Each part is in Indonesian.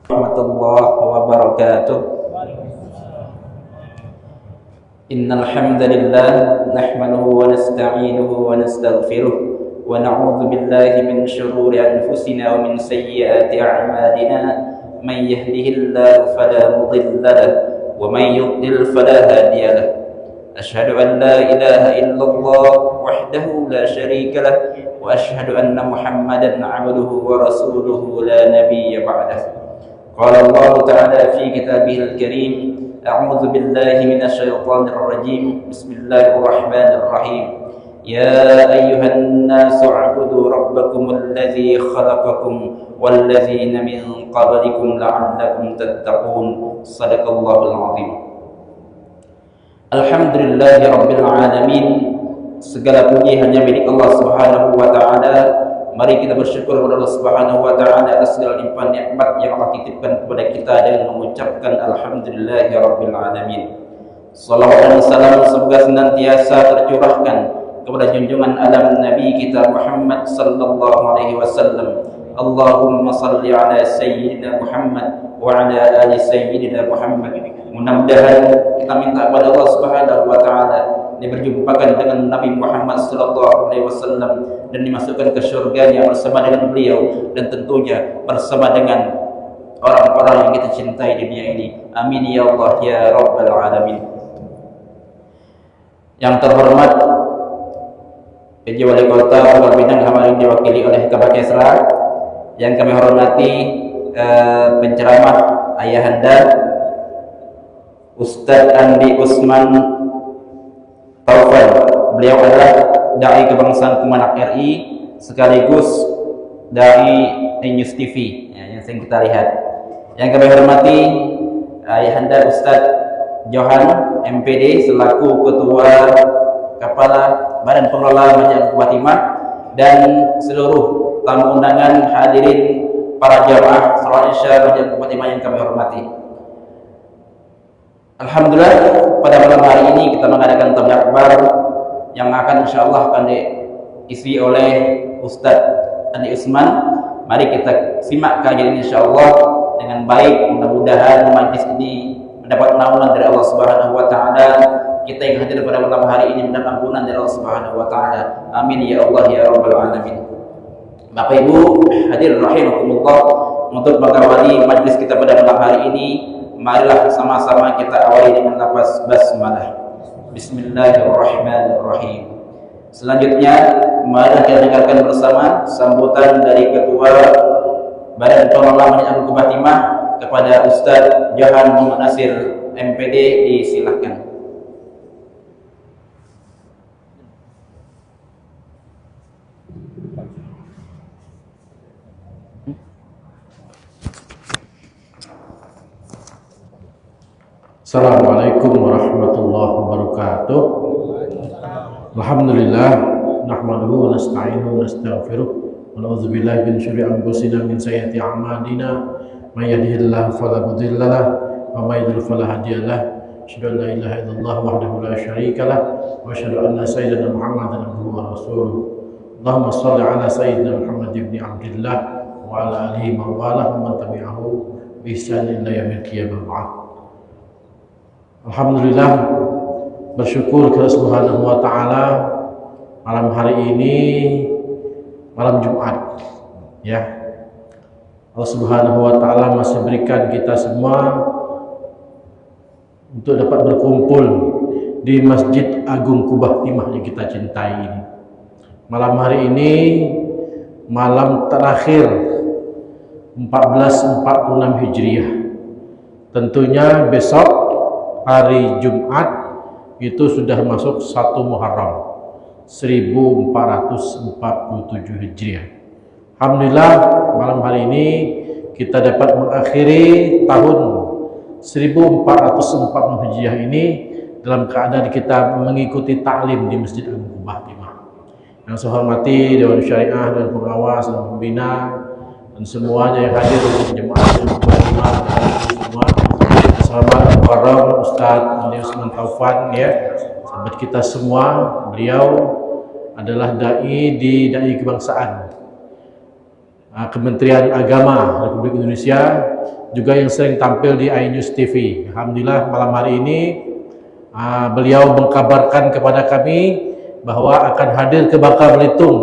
Warahmatullahi wabarakatuh. Innal hamdalillah nahmaduhu wa nasta'inuhu wa nastaghfiruh wa na'udzu billahi min shururi anfusina wa min sayyiati a'malina. Man yahdihillahu fala mudilla lahu wa man yudlil fala hadiya lahu. Asyhadu an la ilaha illallah wahdahu la syarika lah wa asyhadu anna Muhammadan 'abduhu wa rasuluhu la nabiyya ba'dahu. Qala Allah Ta'ala fi kitabihil karim, a'udzu billahi minasy syaithanir rajim. Bismillahirrahmanirrahim. Ya ayyuhan nasu 'budu rabbakumul ladzi khalaqakum wal ladzina min qablikum la'allakum tattaqun. Shadaqallahul 'azim. Alhamdulillahi rabbil alamin. Segala puji hanya milik Allah Subhanahu wa taala. Mari kita bersyukur kepada Allah Subhanahu wa taala atas segala limpahan nikmat yang Allah titipkan kepada kita dengan mengucapkan alhamdulillahi rabbil alamin. Salawat dan salam semoga senantiasa tercurahkan kepada junjungan alam Nabi kita Muhammad sallallahu alaihi wasallam. Allahumma salli ala sayyidina Muhammad wa ala ali sayyidina Muhammad. Mudah-mudahan kita minta kepada Allah Subhanahu wa taala diperjumpakan dengan Nabi Muhammad sallallahu alaihi wasallam dan dimasukkan ke surganya bersama dengan beliau dan tentunya bersama dengan orang-orang yang kita cintai di dunia ini. Amin ya Allah ya rabbal alamin. Yang terhormat PJ Wali Kota Pulau Pinang yang diwakili oleh Kabak Esra, yang kami hormati penceramah ayahanda Ustadz Andi Usman Taufan. Beliau adalah dai kebangsaan Kemenak RI sekaligus dai News TV yang sering kita lihat. Yang kami hormati ayahanda Ustadz Johan MPD selaku Ketua Kepala Badan Pengelola Masjid Al-Fatimah dan seluruh tamu undangan, hadirin para jamaah salat Isya Masjid Al-Fatimah yang kami hormati. Alhamdulillah, pada malam hari ini kita mengadakan tabligh akbar yang akan insyaallah akan diisi oleh Ustadz Andi Usman. Mari kita simak kajian ini insyaallah dengan baik. Mudah-mudahan majlis ini mendapat naungan dari Allah Subhanahu wa taala. Kita yang hadir pada malam hari ini mendapat ampunan dari Allah Subhanahu wa taala. Amin ya Allah ya rabbal alamin. Bapak Ibu hadirin rahimakumullah, untuk mengawali majlis kita pada malam hari ini, marilah sama-sama kita awali dengan lafaz basmalah. Bismillahirrahmanirrahim. Selanjutnya marilah kita dengarkan bersama sambutan dari Ketua Badan Pengelola Masjid Al-Fatimah kepada Ustadz Johan Muhammad Nasir MPD. Disilahkan. Assalamualaikum warahmatullahi wabarakatuh. Alhamdulillah nahmaduhu wa nasta'inuhu wa nastaghfiruh wa na'udzu billahi min syururi anfusina min sayyiati a'malina. May yahdihillahu fala mudilla lahu wa may yudlil fala hadiya lahu. Asyhadu an la ilaha illallah wahdahu la syarika lahu wa asyhadu anna sayyidina Muhammadan abduhu wa rasuluh. Allahumma shalli ala sayyidina Muhammad ibn Abdillah wa ala alihi wa walah wa man tabi'ahu bi ihsan ila yaumil qiyamah. Alhamdulillah, bersyukur kepada Subhanahu wa taala, malam hari ini malam Jumat ya. Allah Subhanahu wa taala masih berikan kita semua untuk dapat berkumpul di Masjid Agung Kubah Timah yang kita cintai ini. Malam hari ini malam terakhir 1446 Hijriah. Tentunya besok hari Jumat itu sudah masuk 1 Muharram 1447 Hijriah. Alhamdulillah, malam hari ini kita dapat mengakhiri tahun 1440 Hijriah ini dalam keadaan kita mengikuti taklim di Masjid Agung Kubah Timah. Yang saya hormati Dewan Syariah dan pengawas dan pembina dan semuanya yang hadir di jemaah Kubah Timah dan semua. Sahabat Mukarram Ustadz Andi Usman Taufan ya, sahabat kita semua. Beliau adalah dai di dai kebangsaan Kementerian Agama Republik Indonesia juga yang sering tampil di iNews TV. Alhamdulillah malam hari ini beliau mengkabarkan kepada kami bahwa akan hadir ke Bangka Belitung,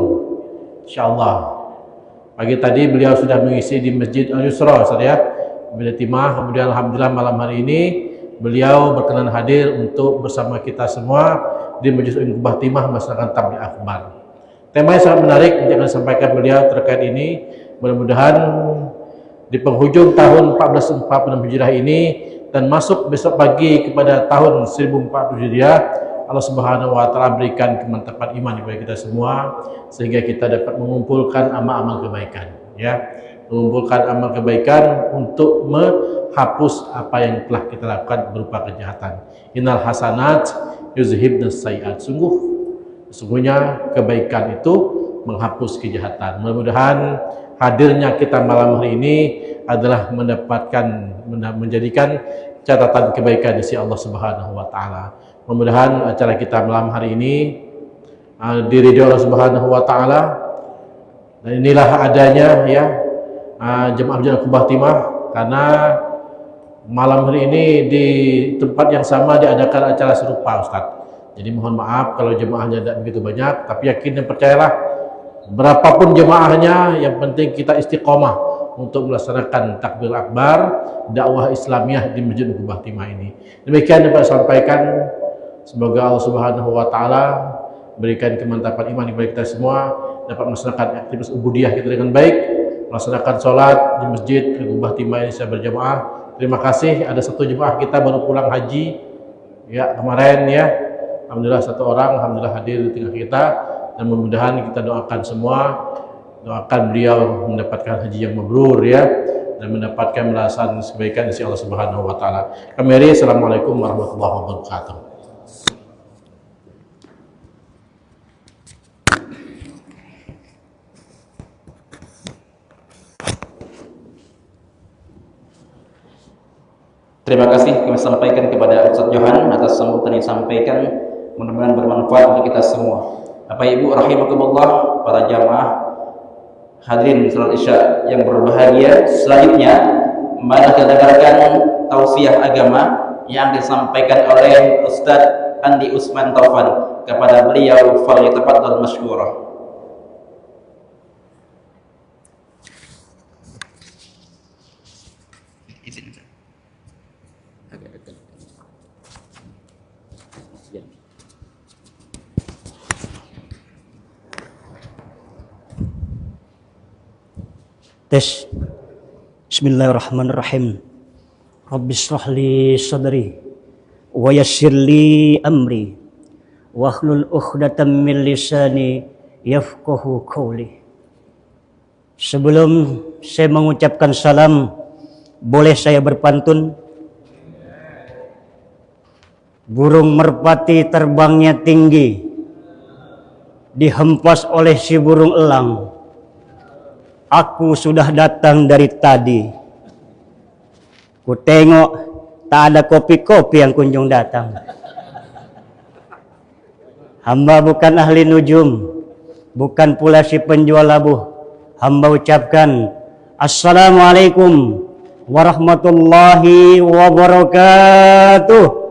insyaallah. Pagi tadi beliau sudah mengisi di Masjid Al-Yusra, ya, Bida Timah. Kemudian alhamdulillah malam hari ini beliau berkenan hadir untuk bersama kita semua di Majelis Inkubah Timah melaksanakan tabligh akbar. Tema yang sangat menarik yang akan disampaikan beliau terkait ini. Mudah-mudahan di penghujung tahun 1446 Hijriah ini dan masuk besok pagi kepada tahun 1440 Hijriah, Allah Subhanahu wa taala berikan kemantapan iman kepada kita semua sehingga kita dapat mengumpulkan amal-amal kebaikan, ya. Mengumpulkan amal kebaikan untuk menghapus apa yang telah kita lakukan berupa kejahatan. Innal hasanat yuzhibnas sayiat. Sungguhnya kebaikan itu menghapus kejahatan. Mudah-mudahan hadirnya kita malam hari ini adalah menjadikan catatan kebaikan di sisi Allah Subhanahu wa taala. Mudah-mudahan acara kita malam hari ini diridhoi Allah Subhanahu wa taala. Dan inilah adanya, ya, jemaah Inkubah Timah, karena malam hari ini di tempat yang sama diadakan acara serupa, Ustaz. Jadi mohon maaf kalau jemaahnya tidak begitu banyak, tapi yakin dan percayalah berapapun jemaahnya, yang penting kita istiqomah untuk melaksanakan takbir akbar dakwah Islamiyah di Masjid Inkubah Timah ini. Demikian yang saya sampaikan. Semoga Allah Subhanahu wa taala berikan kemantapan iman kepada kita semua, dapat melaksanakan aktivitas ubudiyah kita dengan baik, melaksanakan sholat di Masjid Inkubah Timah ini secara berjamaah. Terima kasih, ada satu jemaah kita baru pulang haji, ya, kemarin, ya. Alhamdulillah satu orang, alhamdulillah hadir di tengah kita, dan mudah-mudahan kita doakan semua, doakan beliau mendapatkan haji yang mabrur, ya, dan mendapatkan balasan kebaikan dari Allah Subhanahu wa taala. Kami assalamualaikum warahmatullahi wabarakatuh. Terima kasih kami sampaikan kepada Ustaz Johan atas sambutan yang disampaikan. Mudah-mudahan bermanfaat untuk kita semua. Bapak Ibu rahimakumullah, para jamaah hadirin salat Isya yang berbahagia, selanjutnya mari kita dengarkan tausiah agama yang disampaikan oleh Ustaz Andi Usman Taufan. Kepada beliau falyatafaddal masykurah. Tes. Bismillahirrahmanirrahim. Rabbis shrah li sadri wa yassir li amri wahlul 'uqdatam min lisani yafqahu qawli. Sebelum saya mengucapkan salam, boleh saya berpantun? Burung merpati terbangnya tinggi, dihempas oleh si burung elang. Aku sudah datang dari tadi. Ku tengok tak ada kopi-kopi yang kunjung datang. Hamba bukan ahli nujum, bukan pula si penjual labuh. Hamba ucapkan Assalamualaikum warahmatullahi wabarakatuh.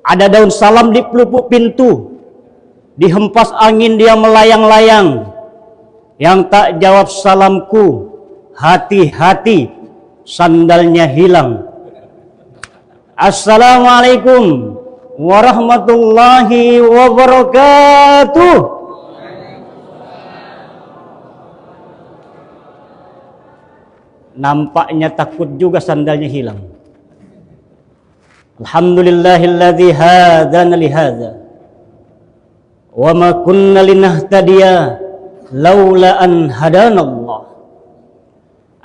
Ada daun salam di pelupuk pintu, dihempas angin dia melayang-layang. Yang tak jawab salamku, hati-hati sandalnya hilang. Assalamualaikum warahmatullahi wabarakatuh. Nampaknya takut juga sandalnya hilang. Alhamdulillahilladzi hadana lihadza wa ma kunna linahtadiya laula an hadanallah.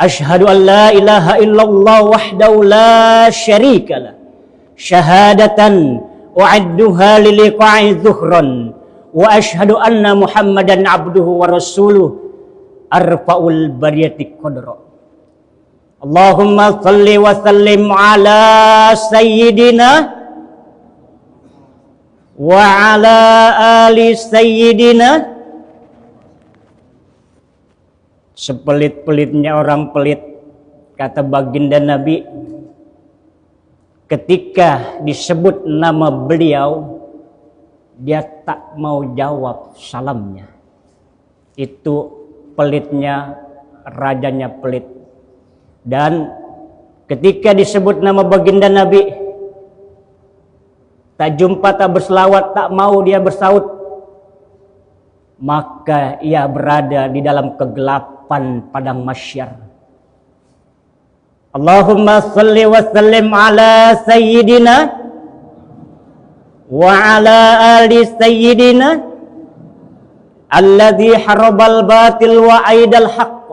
Asyhadu an la ilaha illallah wahdahu la syarikalah syahadatan wa'adduha liliqa'i dhuhran wa asyhadu anna muhammadan abduhu wa rasuluh arfa'ul bariyati qadra. Allahumma salli wa sallim ala sayyidina wa ala ali sayyidina sepelit-pelitnya orang pelit, kata baginda Nabi, ketika disebut nama beliau, dia tak mau jawab salamnya. Itu pelitnya, rajanya pelit. Dan ketika disebut nama baginda Nabi, tak jumpa, tak berselawat, tak mau dia bersaut, maka ia berada di dalam kegelapan padang mahsyar. Allahumma salli wa sallim ala sayyidina wa ala ali sayyidina alladhi harabal batil wa aidal haqq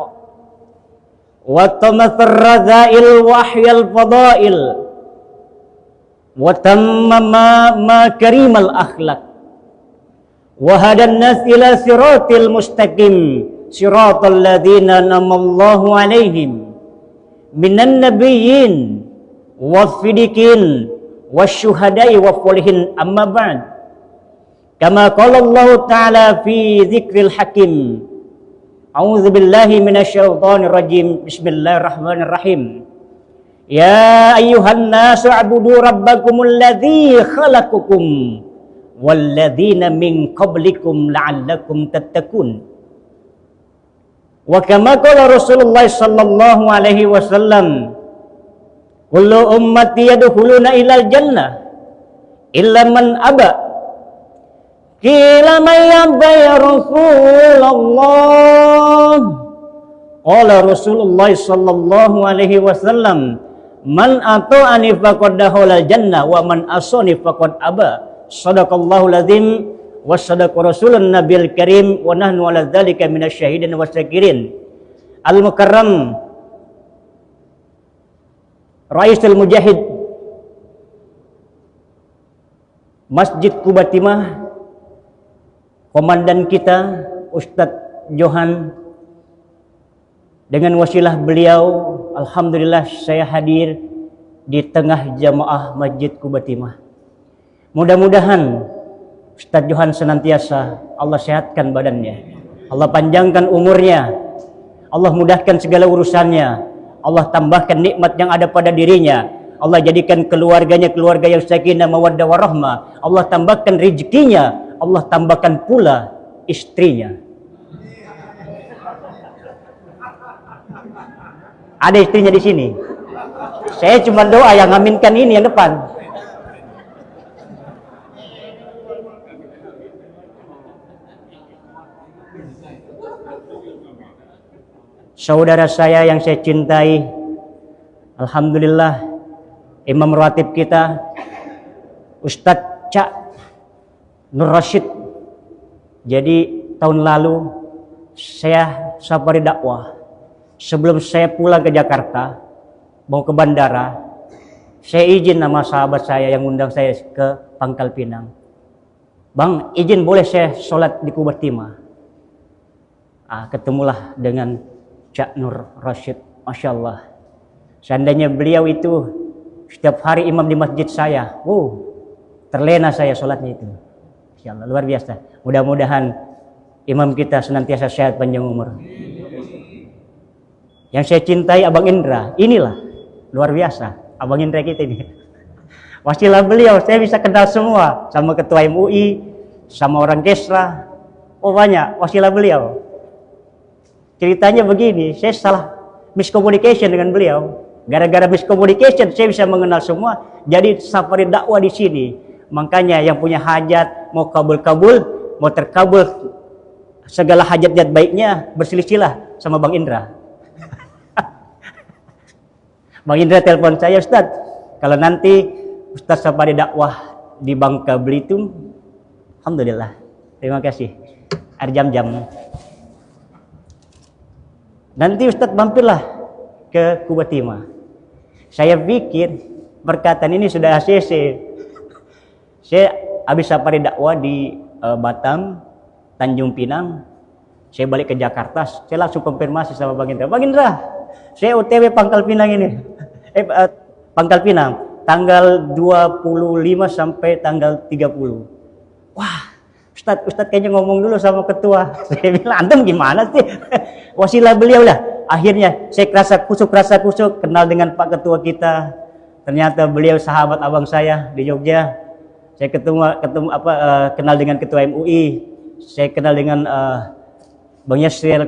wa tamathar razail wa ahyal fadail wa tammama makarimal akhlaq wa hadan nas ila siratil mustaqim siratal ladzina namallahu alaihim minan nabiyyin wasiddiqin wasyuhada'i wa solihin, amma ba'd. Kama qala Allah Ta'ala fi dzikril hakim. A'udzu billahi minasyaitonir rajim. Bismillahirrahmanirrahim. Ya ayyuhan nasu u'budu rabbakumul ladzi khalaqakum wal ladzina min qablikum la'allakum tattaqun. Wa kama qala Rasulullah sallallahu alaihi wasallam, kullu ummati yadkhuluna ilal jannah illa man aba. Qila man yaba ya Rasulullah? Qala Rasulullah sallallahu alaihi wasallam, man ata'ani faqad dakhala jannah wa man asani faqad aba. Shadaqallahu lazim wa sadaqa rasulun nabiyil karim wa nahnu ala dzalika minasyahidin wasyakirin. Al-Mukarram Raisul Mujahid Masjid Kubatimah, komandan kita Ustadz Johan, dengan wasilah beliau alhamdulillah saya hadir di tengah jamaah Masjid Kubatimah. Mudah-mudahan Ustadz Johan senantiasa Allah sehatkan badannya, Allah panjangkan umurnya, Allah mudahkan segala urusannya, Allah tambahkan nikmat yang ada pada dirinya, Allah jadikan keluarganya keluarga yang sakinah mawaddah warahmah, Allah tambahkan rezekinya, Allah tambahkan pula istrinya. Ada istrinya di sini. Saya cuma doa, yang ngaminkan ini yang depan. Saudara saya yang saya cintai, alhamdulillah Imam Ratib kita Ustadz Cak Nur Rasyid. Jadi tahun lalu saya safari dakwah. Sebelum saya pulang ke Jakarta, mau ke bandara, saya izin sama sahabat saya yang undang saya ke Pangkal Pinang. Bang, izin boleh saya sholat di Kubatimah? Ketemulah dengan Cak Nur Rasyid, Masya Allah. Seandainya beliau itu setiap hari imam di masjid saya, terlena saya sholatnya itu. Masya Allah, luar biasa. Mudah-mudahan imam kita senantiasa sehat panjang umur. Yang saya cintai Abang Indra, inilah luar biasa. Abang Indra kita ini. Wasilah beliau, saya bisa kenal semua. Sama ketua MUI, sama orang Kesra. Banyak, wasilah beliau. Ceritanya begini, saya salah miscommunication dengan beliau. Gara-gara miscommunication, saya bisa mengenal semua. Jadi safari dakwah di sini. Makanya yang punya hajat, mau kabul-kabul, mau terkabul segala hajat-hajat baiknya, bersilsilah sama Bang Indra. Bang Indra telepon saya, Ustadz, kalau nanti Ustadz safari dakwah di Bangka Belitung, alhamdulillah, terima kasih. Air jam-jam. Nanti Ustadz mampirlah ke Kubatimah. Saya pikir perkataan ini sudah ACC. Saya habis safari dakwah di Batam, Tanjung Pinang. Saya balik ke Jakarta, saya langsung konfirmasi sama Bang Indra. Bang Indra, saya OTW Pangkal Pinang ini. Pangkal Pinang, tanggal 25 sampai tanggal 30. Wah, Ustadz kayaknya ngomong dulu sama ketua. Saya bilang, antum gimana sih? Wasilah beliau lah. Akhirnya saya rasa kusuk, kenal dengan Pak Ketua kita. Ternyata beliau sahabat abang saya di Jogja. Saya kenal dengan Ketua MUI. Saya kenal dengan Bang Yasir,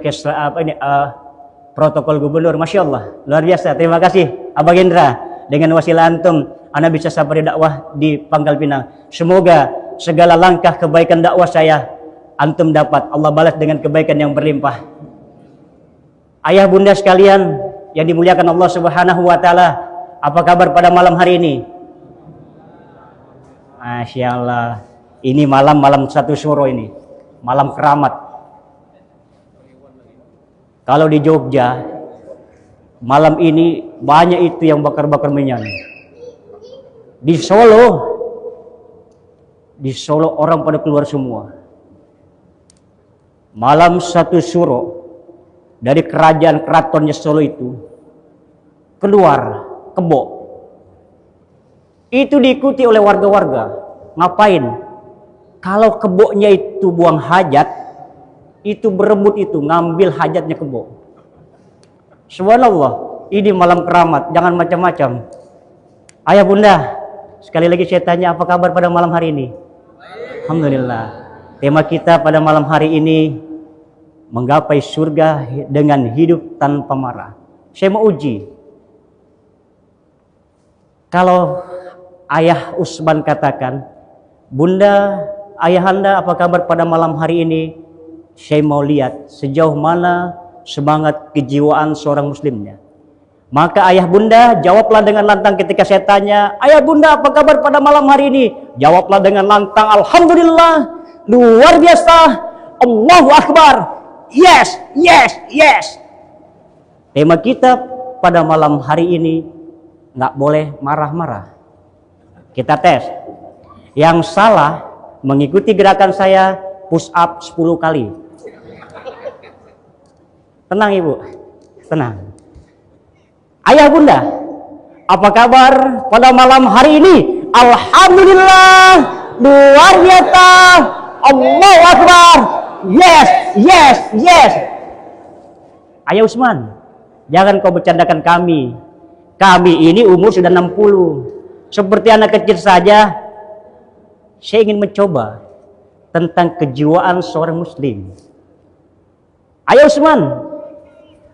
protokol gubernur. Masya Allah, luar biasa. Terima kasih Abang Hendra. Dengan wasilah antum, ana bisa sampai dakwah di Pangkal Pinang. Semoga segala langkah kebaikan dakwah saya antum dapat. Allah balas dengan kebaikan yang berlimpah. Ayah bunda sekalian yang dimuliakan Allah Subhanahu wa taala, apa kabar pada malam hari ini? Masya Allah, ini malam satu syuro ini, malam keramat. Kalau di Jogja malam ini banyak itu yang bakar-bakar minyak. Di Solo orang pada keluar semua. Malam satu syuro dari kerajaan keratonnya Solo itu keluar kebo. Itu diikuti oleh warga-warga. Ngapain? Kalau keboknya itu buang hajat, itu berebut itu ngambil hajatnya kebo. Subhanallah, ini malam keramat, jangan macam-macam. Ayah bunda, sekali lagi saya tanya, apa kabar pada malam hari ini? Alhamdulillah. Tema kita pada malam hari ini, menggapai surga dengan hidup tanpa marah. Saya mau uji. Kalau Ayah Usman katakan, bunda, ayahanda apa kabar pada malam hari ini? Saya mau lihat sejauh mana semangat kejiwaan seorang muslimnya. Maka ayah bunda jawablah dengan lantang ketika saya tanya, ayah bunda apa kabar pada malam hari ini? Jawablah dengan lantang, alhamdulillah, luar biasa, Allahu Akbar, yes, yes, yes. Tema kita pada malam hari ini, nggak boleh marah-marah. Kita tes. Yang salah mengikuti gerakan saya push up 10 kali. Tenang ibu, tenang. Ayah bunda, apa kabar pada malam hari ini? Alhamdulillah, luar biasa, Allahu Akbar, yes, yes, yes. Ayah Usman, jangan kau bercandakan kami. Kami ini umur sudah 60. Seperti anak kecil saja. Saya ingin mencoba tentang kejiwaan seorang muslim. Ayah Usman,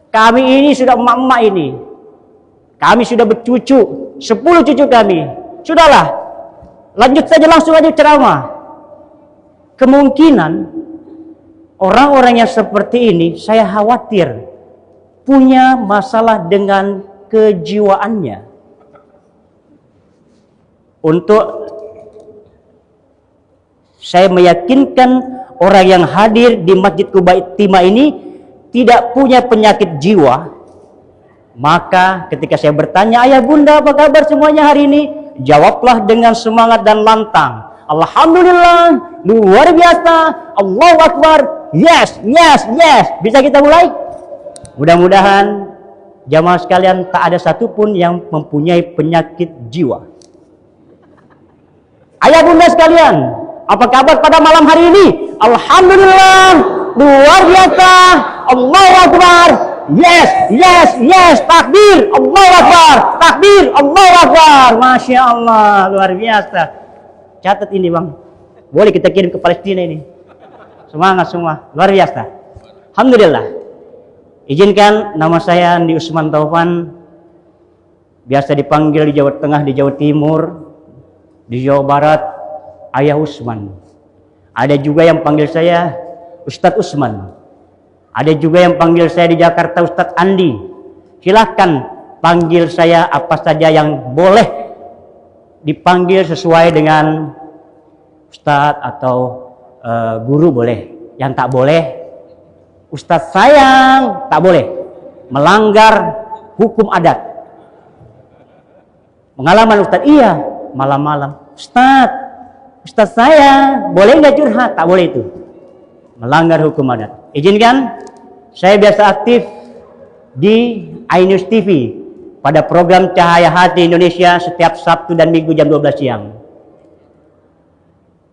kami ini sudah emak-emak ini. Kami sudah bercucu, 10 cucu kami. Sudahlah, lanjut saja langsung aja ceramah. Kemungkinan orang-orang yang seperti ini, saya khawatir punya masalah dengan kejiwaannya. Untuk saya meyakinkan orang yang hadir di Masjid Quba ini tidak punya penyakit jiwa. Maka ketika saya bertanya, ayah bunda apa kabar semuanya hari ini? Jawablah dengan semangat dan lantang, alhamdulillah, luar biasa, Allahu Akbar, yes, yes, yes. Bisa kita mulai? Mudah-mudahan jamaah sekalian tak ada satupun yang mempunyai penyakit jiwa. Ayah bunda sekalian, apa kabar pada malam hari ini? Alhamdulillah, luar biasa, Allahu Akbar, yes, yes, yes, takbir, Allahu Akbar, takbir, Allahu Akbar, Masya Allah, luar biasa. Catat ini bang, boleh kita kirim ke Palestina ini. Semangat semua, luar biasa. Alhamdulillah. Izinkan nama saya Andi Usman Taufan, biasa dipanggil di Jawa Tengah, di Jawa Timur, di Jawa Barat, Ayah Usman. Ada juga yang panggil saya Ustadz Usman. Ada juga yang panggil saya di Jakarta Ustadz Andi. Silahkan panggil saya apa saja yang boleh dipanggil sesuai dengan Ustadz atau guru boleh. Yang tak boleh, Ustadz sayang, tak boleh. Melanggar hukum adat. Pengalaman Ustadz, iya, malam-malam. Ustadz saya, boleh nggak curhat? Tak boleh itu. Melanggar hukum adat. Izinkan, saya biasa aktif di iNews TV pada program Cahaya Hati Indonesia setiap Sabtu dan Minggu jam 12 siang.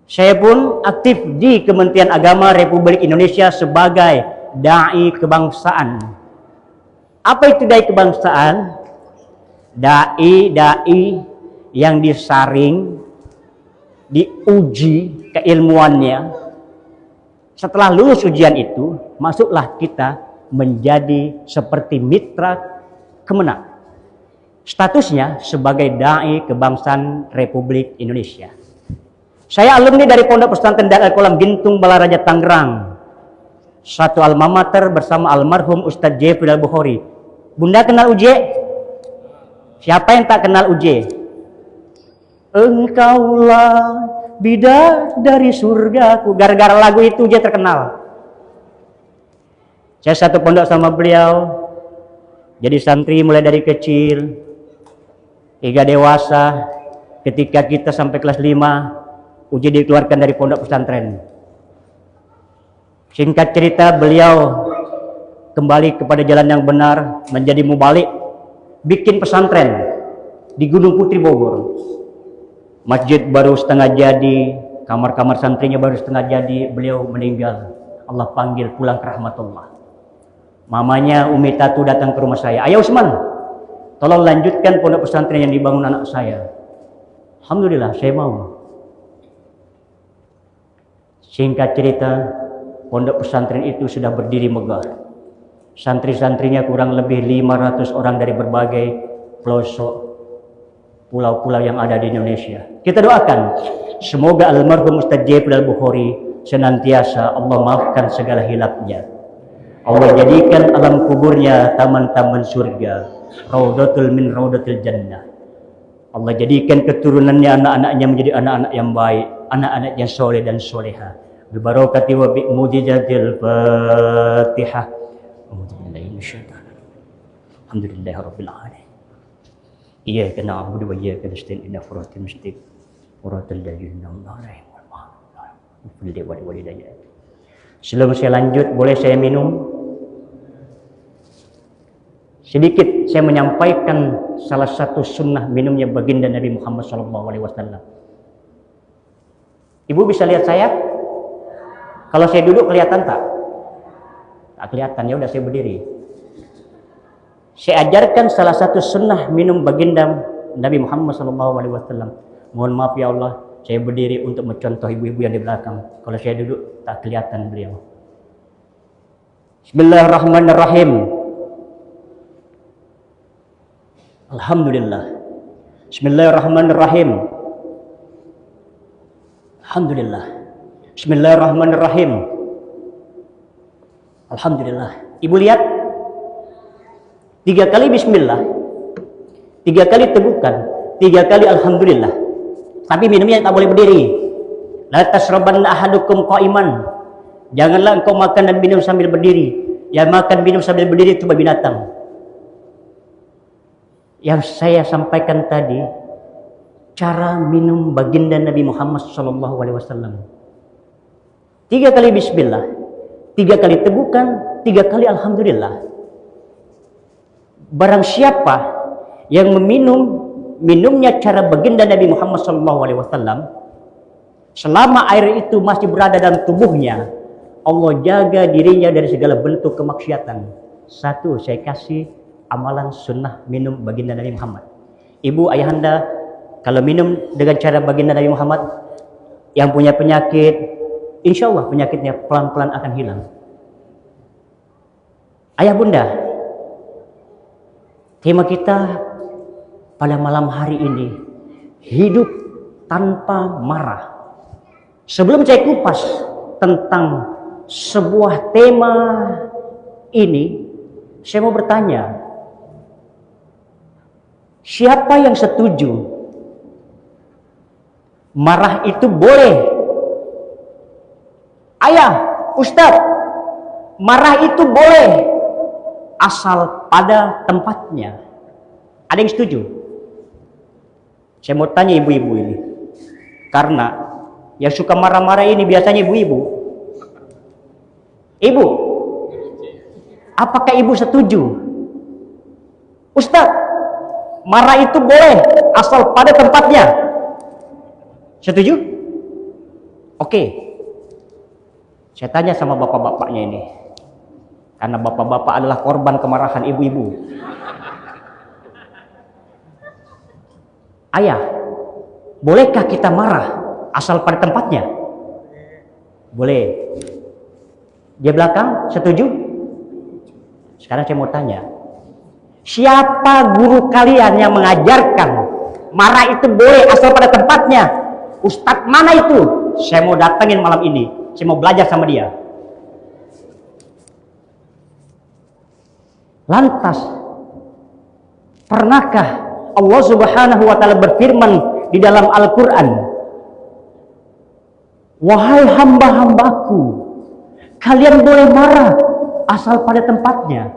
Saya pun aktif di Kementerian Agama Republik Indonesia sebagai dai kebangsaan. Apa itu dai kebangsaan? Dai yang disaring, diuji keilmuannya. Setelah lulus ujian itu, masuklah kita menjadi seperti mitra Kemenang. Statusnya sebagai dai kebangsaan Republik Indonesia. Saya alumni dari Pondok Pesantren Darul Kolam Gintung Balaraja Tangerang. Satu alma mater bersama almarhum Ustadz Jefri Al-Bukhari. Bunda kenal UJ? Siapa yang tak kenal UJ? Engkaulah bidadari surgaku. Gara-gara lagu itu UJ terkenal. Saya satu pondok sama beliau. Jadi santri mulai dari kecil hingga dewasa. Ketika kita sampai kelas 5, UJ dikeluarkan dari pondok pesantren. Singkat cerita, beliau kembali kepada jalan yang benar, menjadi mubalik, bikin pesantren di Gunung Putri Bogor. Masjid baru setengah jadi, kamar-kamar santrinya baru setengah jadi, beliau meninggal. Allah panggil pulang ke rahmatullah. Mamanya Umi Tatu datang ke rumah saya. Ayah Usman, tolong lanjutkan pondok pesantren yang dibangun anak saya. Alhamdulillah, saya mau. Singkat cerita, pondok pesantren itu sudah berdiri megah. Santri-santrinya kurang lebih 500 orang dari berbagai pelosok pulau-pulau yang ada di Indonesia. Kita doakan semoga almarhum Ustadz Jefri Al-Bukhari senantiasa Allah maafkan segala hilafnya. Allah jadikan alam kuburnya taman-taman surga, raudhatul min raudhatil jannah. Allah jadikan keturunannya, anak-anaknya menjadi anak-anak yang baik, anak-anak yang soleh dan soleha. Bibarakati wa bi mujizatil Fatihah. Alhamdulillahirabbil alamin. Iyyaka na'budu wa iyyaka nasta'in ihdinas siratal mustaqim. Siratal ladzina an'amta 'alaihim ghairil maghdubi 'alaihim. Sebelum saya lanjut, boleh saya minum? Sedikit saya menyampaikan salah satu sunnah minumnya baginda Nabi Muhammad SAW. Ibu bisa lihat saya? Kalau saya duduk kelihatan tak? Tak kelihatan, ya udah saya berdiri. Saya ajarkan salah satu sunnah minum baginda Nabi Muhammad SAW. Mohon maaf ya Allah, saya berdiri untuk mencontoh ibu-ibu yang di belakang. Kalau saya duduk tak kelihatan beliau. Bismillahirrahmanirrahim. Alhamdulillah. Bismillahirrahmanirrahim. Alhamdulillah. Bismillahirrahmanirrahim. Alhamdulillah. Ibu lihat, 3 kali bismillah, 3 kali tegukan, 3 kali alhamdulillah. Tapi minumnya tak boleh berdiri. La tasrabanna ahadukum qa'iman. Janganlah engkau makan dan minum sambil berdiri. Yang makan minum sambil berdiri itu binatang. Yang saya sampaikan tadi, cara minum baginda Nabi Muhammad SAW. 3 kali bismillah, 3 kali tegukan, 3 kali alhamdulillah. Barang siapa yang minumnya cara baginda Nabi Muhammad SAW, selama air itu masih berada dalam tubuhnya, Allah jaga dirinya dari segala bentuk kemaksiatan. 1, saya kasih amalan sunnah minum baginda Nabi Muhammad. Ibu, ayahanda, kalau minum dengan cara baginda Nabi Muhammad, yang punya penyakit, insya Allah penyakitnya pelan-pelan akan hilang. Ayah bunda, tema kita pada malam hari ini, hidup tanpa marah. Sebelum saya kupas tentang sebuah tema ini, saya mau bertanya, siapa yang setuju marah itu boleh? Ayah, Ustadz, marah itu boleh asal pada tempatnya. Ada yang setuju? Saya mau tanya ibu-ibu ini, karena yang suka marah-marah ini biasanya ibu-ibu. Ibu, apakah ibu setuju? Ustadz, marah itu boleh asal pada tempatnya. Setuju? Oke. Saya tanya sama bapak-bapaknya ini. Karena bapak-bapak adalah korban kemarahan ibu-ibu. Ayah, bolehkah kita marah asal pada tempatnya? Boleh. Dia belakang, setuju? Sekarang saya mau tanya, siapa guru kalian yang mengajarkan marah itu boleh asal pada tempatnya? Ustadz mana itu? Saya mau datangin malam ini. Saya mau belajar sama dia. Lantas, pernahkah Allah Subhanahu wa Ta'ala berfirman di dalam Al-Quran, wahai hamba-hambaku, kalian boleh marah asal pada tempatnya.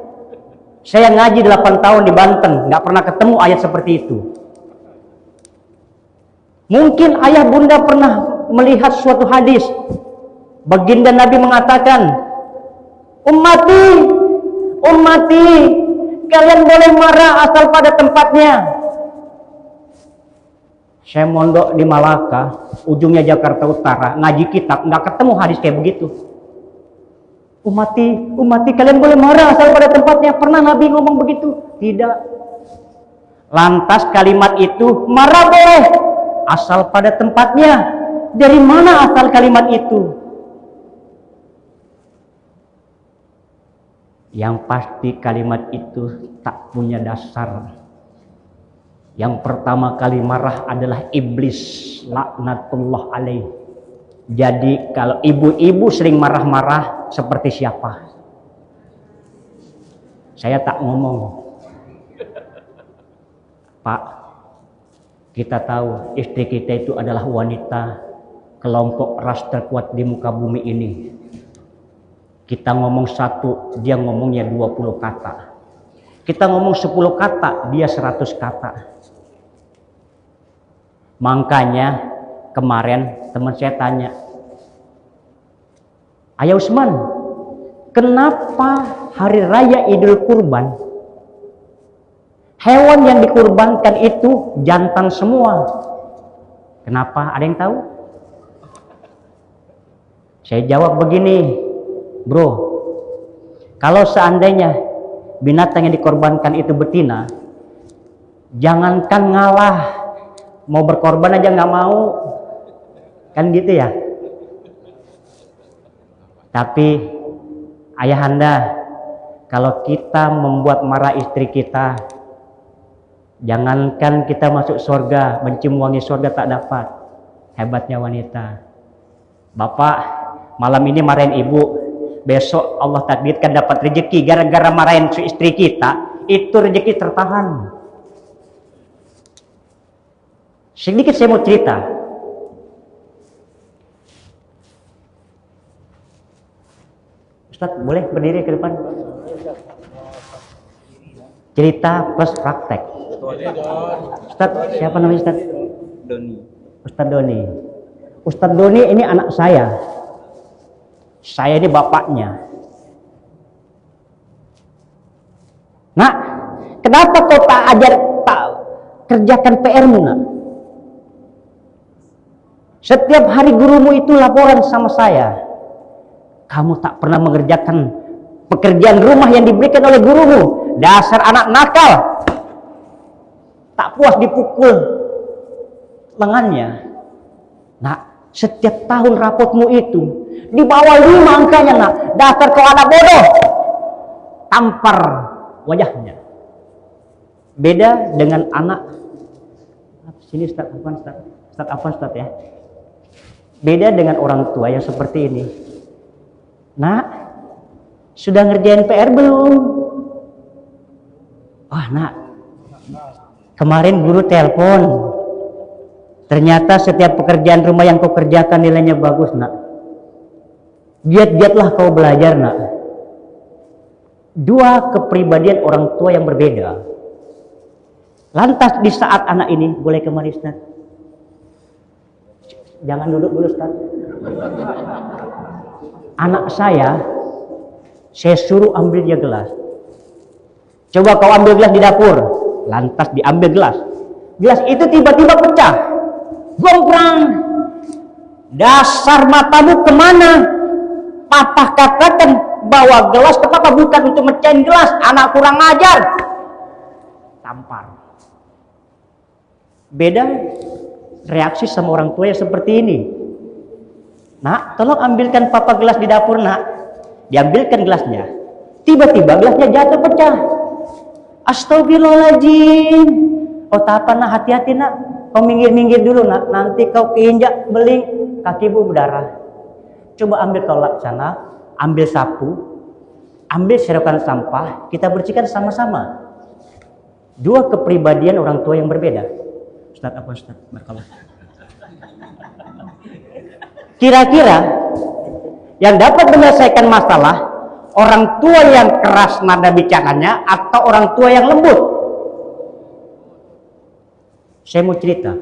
Saya ngaji 8 tahun di Banten, nggak pernah ketemu ayat seperti itu. Mungkin ayah bunda pernah melihat suatu hadis, baginda Nabi mengatakan, ummati, ummati, kalian boleh marah asal pada tempatnya. Saya mondok di Malaka, ujungnya Jakarta Utara, ngaji kitab, nggak ketemu hadis kayak begitu. Ummati, ummati, kalian boleh marah asal pada tempatnya. Pernah Nabi ngomong begitu? Tidak. Lantas kalimat itu, marah boleh asal pada tempatnya. Dari mana asal kalimat itu? Yang pasti kalimat itu tak punya dasar. Yang pertama kali marah adalah iblis, laknatullah alaih. Jadi kalau ibu-ibu sering marah-marah, seperti siapa? Saya tak ngomong. Pak, kita tahu istri kita itu adalah wanita, kelompok ras terkuat di muka bumi ini. Kita ngomong satu, dia ngomongnya 20 kata. Kita ngomong 10 kata, dia 100 kata. Makanya kemarin teman saya tanya, Ayah Usman, kenapa hari raya Idul Kurban hewan yang dikurbankan itu jantan semua? Kenapa? Ada yang tahu? Saya jawab begini, bro, kalau seandainya binatang yang dikorbankan itu betina, jangankan ngalah, mau berkorban aja nggak mau, kan gitu ya. Tapi ayahanda, kalau kita membuat marah istri kita, jangankan kita masuk surga, mencium wangi surga tak dapat. Hebatnya wanita. Bapak malam ini marahin ibu, besok Allah takdirkan dapat rezeki gara-gara marahin istri kita, itu rezeki tertahan. Sedikit saya mau cerita. Ustaz, boleh berdiri ke depan? Cerita plus praktek. Ustaz, siapa namanya Ustaz? Doni. Ustaz Doni. Ustaz Doni ini anak saya. Saya ini bapaknya. Nak, kenapa kau tak kerjakan PR-mu, nak? Setiap hari gurumu itu laporan sama saya. Kamu tak pernah mengerjakan pekerjaan rumah yang diberikan oleh gurumu. Dasar anak nakal. Tak puas dipukul lengannya. Nak, setiap tahun rapotmu itu di bawah 5 angkanya, nak. Dasar kau anak bodoh. Tampar wajahnya. Beda dengan anak. Sini Ustaz, Afwan Ustaz. Ustaz Afwan Ustaz ya. Beda dengan orang tua yang seperti ini. Nak, sudah ngerjain PR belum? Wah, nak, kemarin guru telepon. Ternyata setiap pekerjaan rumah yang kau kerjakan nilainya bagus, nak. Giat-giatlah kau belajar, nak. Dua kepribadian orang tua yang berbeda. Lantas di saat anak ini, boleh kemari Ustaz? Jangan duduk dulu Ustaz. Anak saya suruh ambil dia gelas. Coba kau ambil gelas di dapur. Lantas diambil gelas. Gelas itu tiba-tiba pecah. Gomprang. Dasar matamu kemana? Papa katakan bawa gelas ke papa, bukan untuk mecahin gelas. Anak kurang ajar. Tampar. Beda reaksi sama orang tua yang seperti ini. Nak, tolong ambilkan papa gelas di dapur, nak. Diambilkan gelasnya. Tiba-tiba gelasnya jatuh pecah. Astagfirullahaladzim. Oh tak apa nak, hati-hati nak. Kau minggir-minggir dulu nak. Nanti kau keinjak beling, kakimu berdarah. Coba ambil tolak sana, ambil sapu, ambil serokan sampah, kita bersihkan sama-sama. Dua kepribadian orang tua yang berbeda. Ustaz, apa Ustaz? Barakallah. Kira-kira yang dapat menyelesaikan masalah, orang tua yang keras nada bicaranya atau orang tua yang lembut? Saya mau cerita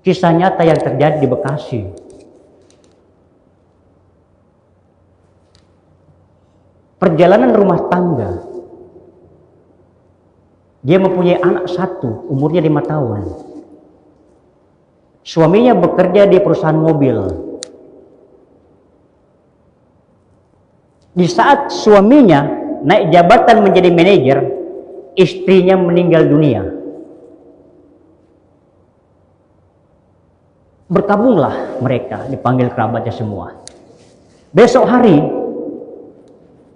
kisah nyata yang terjadi di Bekasi. Perjalanan rumah tangga. Dia mempunyai anak satu, umurnya 5 tahun. Suaminya bekerja di perusahaan mobil. Di saat suaminya naik jabatan menjadi manajer, istrinya meninggal dunia. Berkabunglah mereka, dipanggil kerabatnya semua. Besok hari,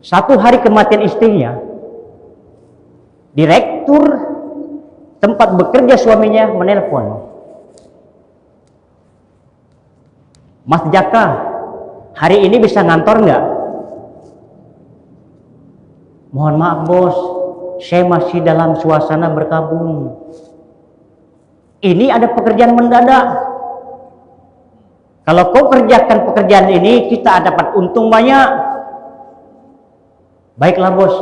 1 hari kematian istrinya, direktur tempat bekerja suaminya menelpon. Mas Jaka, hari ini bisa ngantor nggak? Mohon maaf bos, saya masih dalam suasana berkabung. Ini ada pekerjaan mendadak. Kalau kau kerjakan pekerjaan ini, kita dapat untung banyak. Baiklah bos,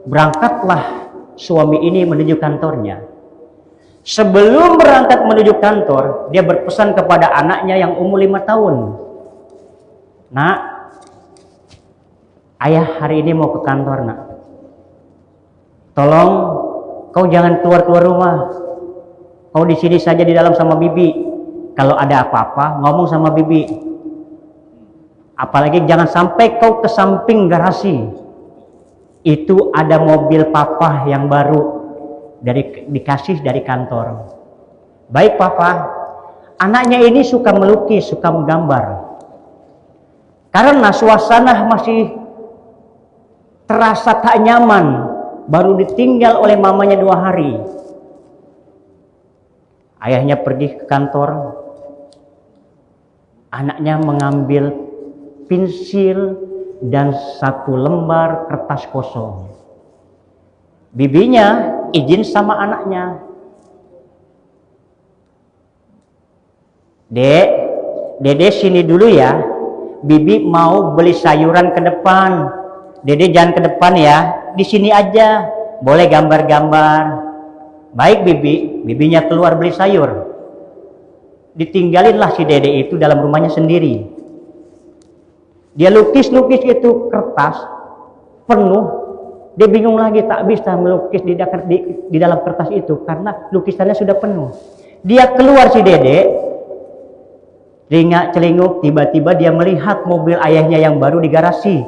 berangkatlah suami ini menuju kantornya. Sebelum berangkat menuju kantor, dia berpesan kepada anaknya yang umur 5 tahun. Nak, ayah hari ini mau ke kantor nak. Tolong kau jangan keluar-keluar rumah. Kau di sini saja di dalam sama bibi. Kalau ada apa-apa ngomong sama bibi. Apalagi jangan sampai kau ke samping garasi. Itu ada mobil papa yang baru dikasih dari kantor. Baik papa, anaknya ini suka melukis, suka menggambar. Karena suasana masih terasa tak nyaman, baru ditinggal oleh mamanya 2 hari. Ayahnya pergi ke kantor, anaknya mengambil pensil dan 1 lembar kertas kosong. Bibinya izin sama anaknya. Dede sini dulu ya. Bibi mau beli sayuran ke depan. Dede jangan ke depan ya. Di sini aja. Boleh gambar-gambar. Baik bibi. Bibinya keluar beli sayur. Ditinggalinlah si Dede itu dalam rumahnya sendiri. Dia lukis-lukis itu kertas penuh. Dia bingung lagi, tak bisa melukis di dalam kertas itu karena lukisannya sudah penuh. Dia keluar si Dede, celingak-celinguk, tiba-tiba dia melihat mobil ayahnya yang baru di garasi.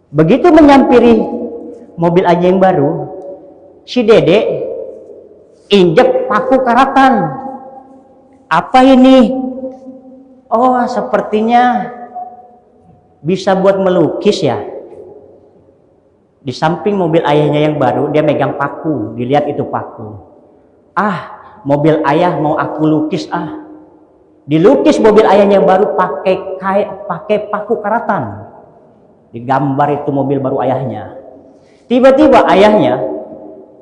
Begitu menyampiri mobil ayah yang baru, si Dede injek paku karatan. Apa ini? Oh, sepertinya bisa buat melukis ya. Di samping mobil ayahnya yang baru, dia megang paku. Dilihat itu paku. Ah, mobil ayah mau aku lukis ah. Dilukis mobil ayahnya yang baru pakai paku karatan. Digambar itu mobil baru ayahnya. Tiba-tiba ayahnya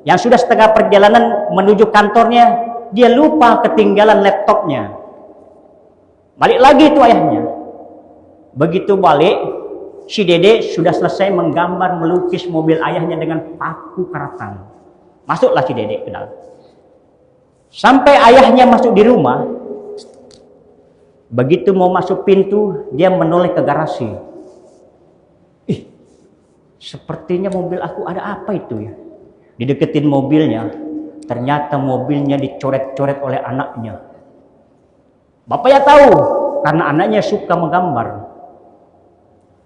yang sudah setengah perjalanan menuju kantornya, dia lupa ketinggalan laptopnya. Balik lagi itu ayahnya. Begitu balik, si Dede sudah selesai menggambar melukis mobil ayahnya dengan paku karatan. Masuklah si Dede ke dalam. Sampai ayahnya masuk di rumah, begitu mau masuk pintu, dia menoleh ke garasi. Ih, sepertinya mobil aku ada apa itu ya? Dideketin mobilnya, ternyata mobilnya dicoret-coret oleh anaknya. Bapaknya tahu, karena anaknya suka menggambar.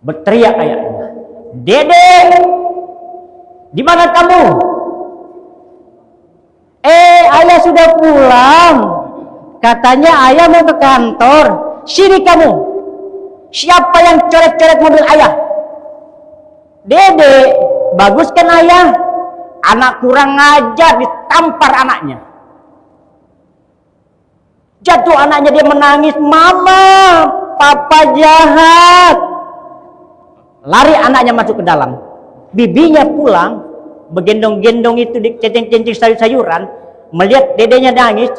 Berteriak ayahnya, "Dede, di mana kamu?" Ayah sudah pulang. Katanya ayah mau ke kantor. Sini kamu. Siapa yang coret-coret mobil ayah? Dede, bagus kan ayah? Anak kurang ajar, ditampar anaknya. Jatuh anaknya, dia menangis, "Mama, papa jahat." Lari anaknya masuk ke dalam. Bibinya pulang, begendong-gendong itu di cencing-cencing sayur-sayuran, melihat dedenya nangis,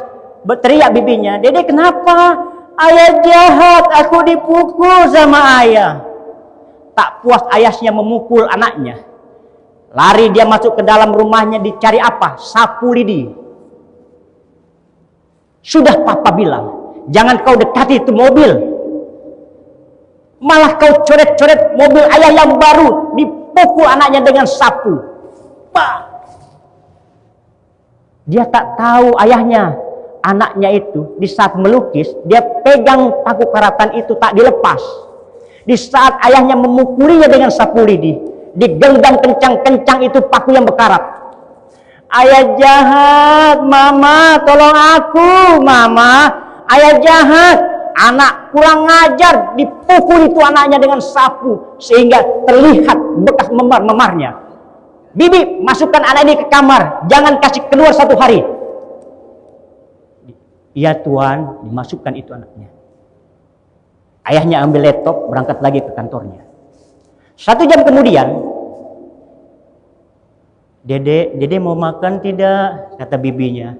berteriak bibinya, "Dede kenapa?" "Ayah jahat, aku dipukul sama ayah." Tak puas ayahnya memukul anaknya, lari dia masuk ke dalam rumahnya, dicari apa? Sapu lidi. "Sudah papa bilang, jangan kau dekati itu mobil. Malah kau coret-coret mobil ayah yang baru." Dipukul anaknya dengan sapu. Pak. Dia tak tahu ayahnya, anaknya itu di saat melukis, dia pegang paku karatan itu tak dilepas. Di saat ayahnya memukulinya dengan sapu lidi, digenggam kencang-kencang itu paku yang berkarat. "Ayah jahat, mama, tolong aku, mama. Ayah jahat." Anak kurang ngajar, dipukul itu anaknya dengan sapu sehingga terlihat bekas memar-memarnya. "Bibi, masukkan anak ini ke kamar, jangan kasih keluar 1 hari." "Iya tuan," dimasukkan itu anaknya. Ayahnya ambil laptop, berangkat lagi ke kantornya. 1 jam kemudian, Dede mau makan tidak?" kata bibinya.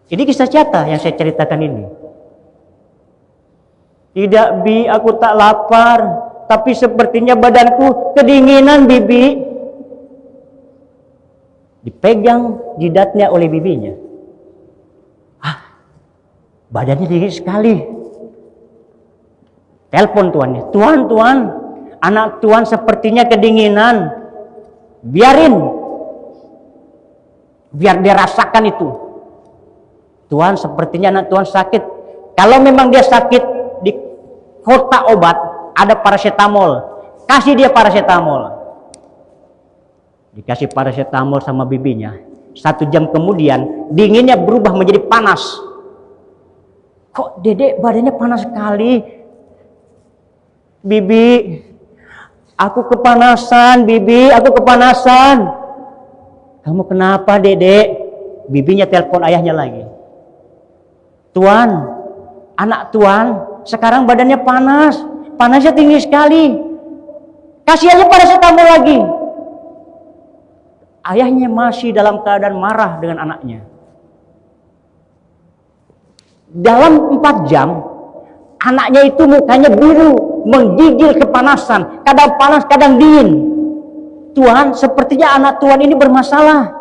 Ini kisah nyata yang saya ceritakan ini. "Tidak Bi, aku tak lapar, tapi sepertinya badanku kedinginan bibi." Dipegang jidatnya oleh bibinya. Badannya dingin sekali. Telepon tuannya, Tuan, anak tuan sepertinya kedinginan. Biarin, biar dia rasakan itu. Tuan, sepertinya anak tuan sakit. Kalau memang dia sakit, di kota obat ada paracetamol. Kasih dia paracetamol. Dikasih paracetamol sama bibinya. 1 jam kemudian, dinginnya berubah menjadi panas. "Kok Dede badannya panas sekali?" "Bibi, aku kepanasan, Bibi, aku kepanasan." "Kamu kenapa, Dede?" Bibinya telepon ayahnya lagi. "Tuan, anak tuan sekarang badannya panas. Panasnya tinggi sekali. Kasih aja paracetamol lagi." Ayahnya masih dalam keadaan marah dengan anaknya. Dalam 4 jam, anaknya itu mukanya biru, menggigil kepanasan, kadang panas, kadang dingin. "Tuan, sepertinya anak tuan ini bermasalah.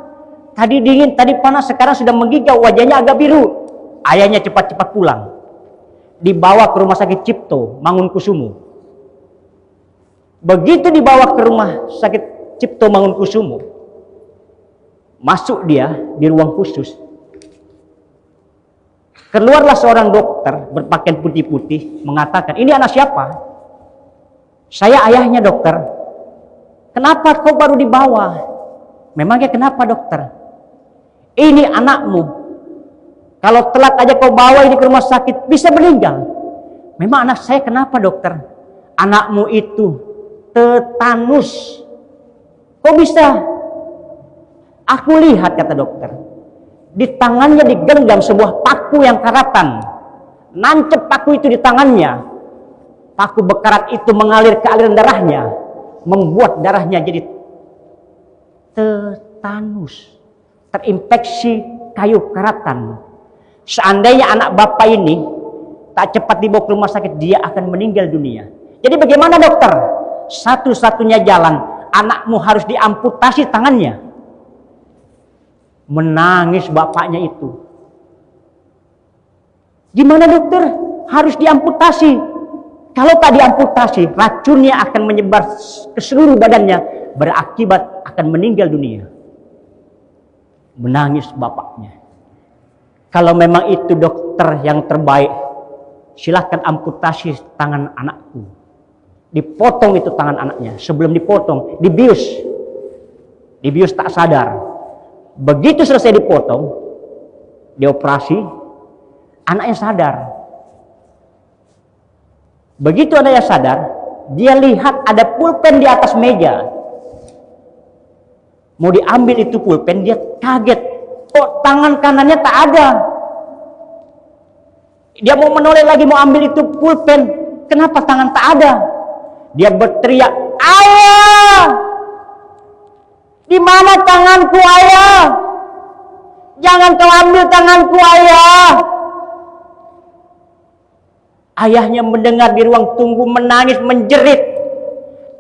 Tadi dingin, tadi panas, sekarang sudah menggigil, wajahnya agak biru." Ayahnya cepat-cepat pulang. Dibawa ke rumah sakit Cipto Mangunkusumo. Begitu dibawa ke rumah sakit Cipto Mangunkusumo, masuk dia di ruang khusus. Keluarlah seorang dokter berpakaian putih-putih, mengatakan, "Ini anak siapa?" "Saya ayahnya, dokter." "Kenapa kau baru dibawa?" "Memangnya kenapa, dokter?" "Ini anakmu. Kalau telat aja kau bawa ini ke rumah sakit, bisa meninggal." "Memang anak saya kenapa, dokter?" "Anakmu itu tetanus." "Kok bisa?" "Aku lihat," kata dokter, "di tangannya digenggam sebuah paku yang karatan. Nancep paku itu di tangannya. Paku berkarat itu mengalir ke aliran darahnya, membuat darahnya jadi tetanus, terinfeksi kayu karatan. Seandainya anak bapak ini tak cepat dibawa ke rumah sakit, dia akan meninggal dunia. Jadi bagaimana, dokter?" "Satu-satunya jalan, anakmu harus diamputasi tangannya." Menangis bapaknya itu. "Gimana, dokter? Harus diamputasi. Kalau tak diamputasi, racunnya akan menyebar ke seluruh badannya, berakibat akan meninggal dunia." Menangis bapaknya. "Kalau memang itu dokter yang terbaik, silahkan amputasi tangan anakku." Dipotong itu tangan anaknya. Sebelum dipotong, dibius. Dibius tak sadar. Begitu selesai dipotong, dioperasi, anaknya sadar. Begitu anaknya sadar, dia lihat ada pulpen di atas meja. Mau diambil itu pulpen, dia kaget. Kok tangan kanannya tak ada? Dia mau menoleh lagi, mau ambil itu pulpen. Kenapa tangan tak ada? Dia berteriak, "Ayah! Di mana tanganku, ayah? Jangan kau ambil tanganku, ayah!" Ayahnya mendengar di ruang tunggu menangis, menjerit.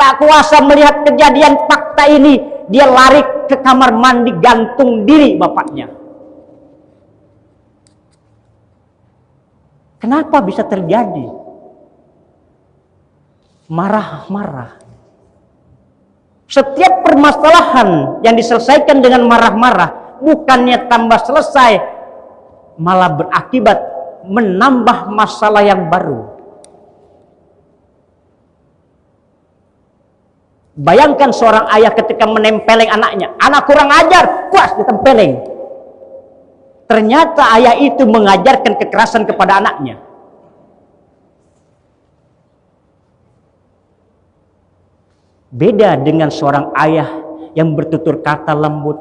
Tak kuasa melihat kejadian fakta ini. Dia lari ke kamar mandi, gantung diri bapaknya. Kenapa bisa terjadi? Marah-marah. Setiap permasalahan yang diselesaikan dengan marah-marah, bukannya tambah selesai, malah berakibat menambah masalah yang baru. Bayangkan seorang ayah ketika menempeleng anaknya. Anak kurang ajar, puas ditempeleng. Ternyata ayah itu mengajarkan kekerasan kepada anaknya. Beda dengan seorang ayah yang bertutur kata lembut,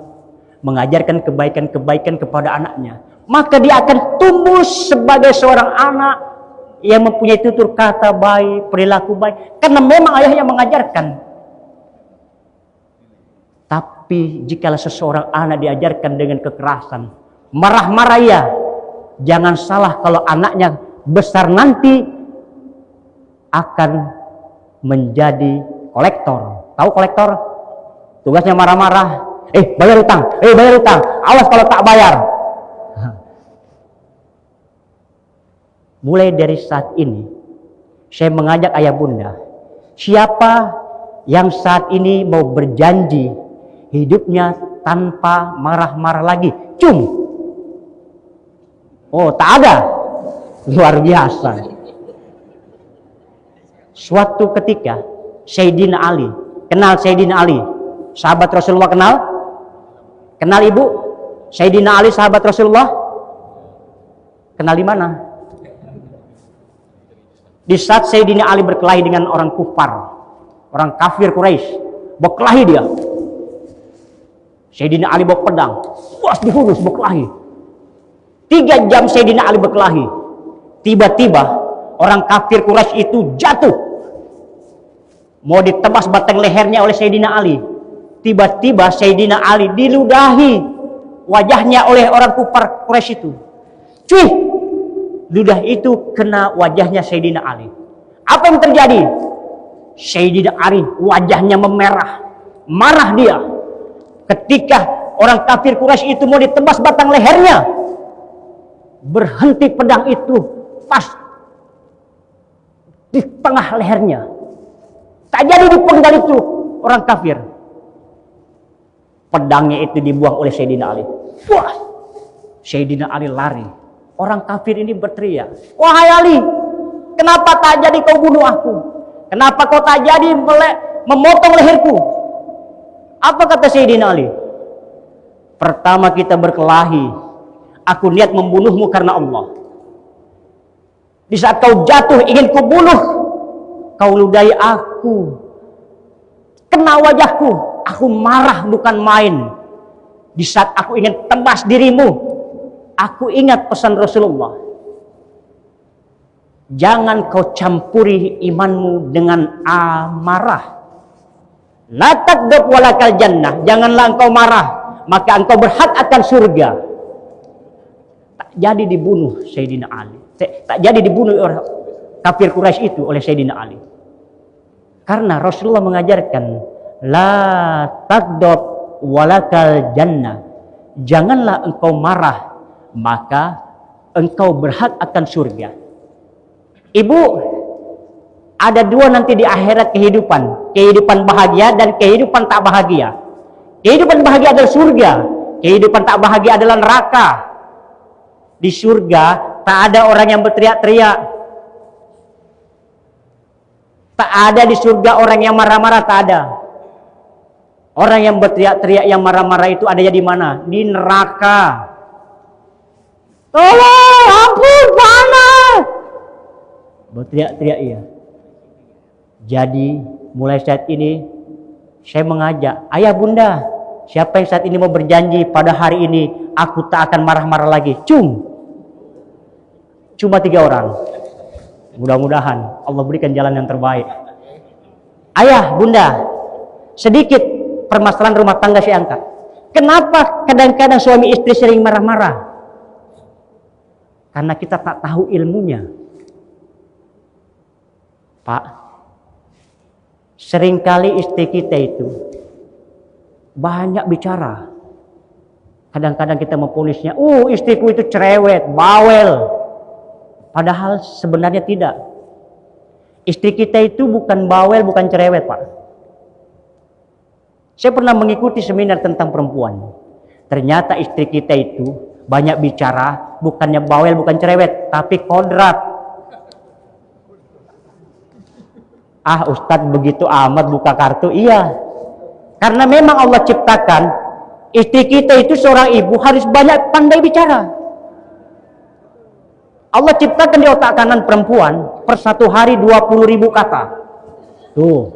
mengajarkan kebaikan-kebaikan kepada anaknya. Maka dia akan tumbuh sebagai seorang anak yang mempunyai tutur kata baik, perilaku baik. Karena memang ayahnya mengajarkan. Tapi jikalau seseorang anak diajarkan dengan kekerasan, marah-marah ya, jangan salah kalau anaknya besar nanti akan menjadi kolektor. Tahu kolektor? Tugasnya marah-marah. Bayar utang. Bayar utang. Awas kalau tak bayar. Mulai dari saat ini, saya mengajak ayah bunda, siapa yang saat ini mau berjanji hidupnya tanpa marah-marah lagi, cum. Oh, tak ada. Luar biasa. Suatu ketika Sayyidina Ali, kenal Sayyidina Ali, sahabat Rasulullah, kenal? Kenal ibu? Sayyidina Ali sahabat Rasulullah? Kenal di mana? Di saat Sayyidina Ali berkelahi dengan orang kufar, orang kafir Quraisy, berkelahi dia. Sayyidina Ali bawa pedang, puas dihunus berkelahi. 3 jam Sayyidina Ali berkelahi. Tiba-tiba orang kafir Quraisy itu jatuh, mau ditebas batang lehernya oleh Sayyidina Ali. Tiba-tiba Sayyidina Ali diludahi wajahnya oleh orang kufar Quraisy itu. Cuy, ludah itu kena wajahnya Sayyidina Ali. Apa yang terjadi? Sayyidina Ali wajahnya memerah, marah dia. Ketika orang kafir Quraisy itu mau ditebas batang lehernya, berhenti pedang itu pas di tengah lehernya. Tak jadi dipenggal itu orang kafir. Pedangnya itu dibuang oleh Sayyidina Ali. Wah, Sayyidina Ali lari. Orang kafir ini berteriak, "Wahai Ali, kenapa tak jadi kau bunuh aku? Kenapa kau tak jadi memotong leherku?" Apa kata Sayyidina Ali? "Pertama kita berkelahi, aku niat membunuhmu karena Allah. Di saat kau jatuh ingin kubunuh, kau ludahi aku, kena wajahku, aku marah bukan main. Di saat aku ingin tebas dirimu, aku ingat pesan Rasulullah. Jangan kau campuri imanmu dengan amarah. La taghdab walakal jannah. Janganlah engkau marah, maka engkau berhak akan surga." Tak jadi dibunuh Sayyidina Ali. Tak jadi dibunuh oleh kafir Quraisy itu oleh Sayyidina Ali. Karena Rasulullah mengajarkan, la taghdab walakal jannah. Janganlah engkau marah, maka engkau berhak akan surga. Ibu, ada 2 nanti di akhirat kehidupan. Kehidupan bahagia dan kehidupan tak bahagia. Kehidupan bahagia adalah surga. Kehidupan tak bahagia adalah neraka. Di surga tak ada orang yang berteriak-teriak. Tak ada di surga orang yang marah-marah, tak ada. Orang yang berteriak-teriak, yang marah-marah itu adanya di mana? Di neraka. Tolong, ampun, panas. Berteriak-teriak iya. Jadi mulai saat ini saya mengajak ayah bunda, siapa yang saat ini mau berjanji pada hari ini aku tak akan marah-marah lagi. Cuma 3 orang. Mudah-mudahan Allah berikan jalan yang terbaik. Ayah bunda, sedikit permasalahan rumah tangga saya angkat. Kenapa kadang-kadang suami istri sering marah-marah? Karena kita tak tahu ilmunya. Pak, seringkali istri kita itu banyak bicara. Kadang-kadang kita memponisnya, istriku itu cerewet, bawel. Padahal sebenarnya tidak. Istri kita itu bukan bawel, bukan cerewet, Pak. Saya pernah mengikuti seminar tentang perempuan. Ternyata istri kita itu banyak bicara, bukannya bawel, bukan cerewet, tapi kodrat. Ustadz begitu amat buka kartu. Iya, karena memang Allah ciptakan istri kita itu seorang ibu harus banyak pandai bicara. Allah ciptakan di otak kanan perempuan per 1 hari 20.000 kata. Tuh,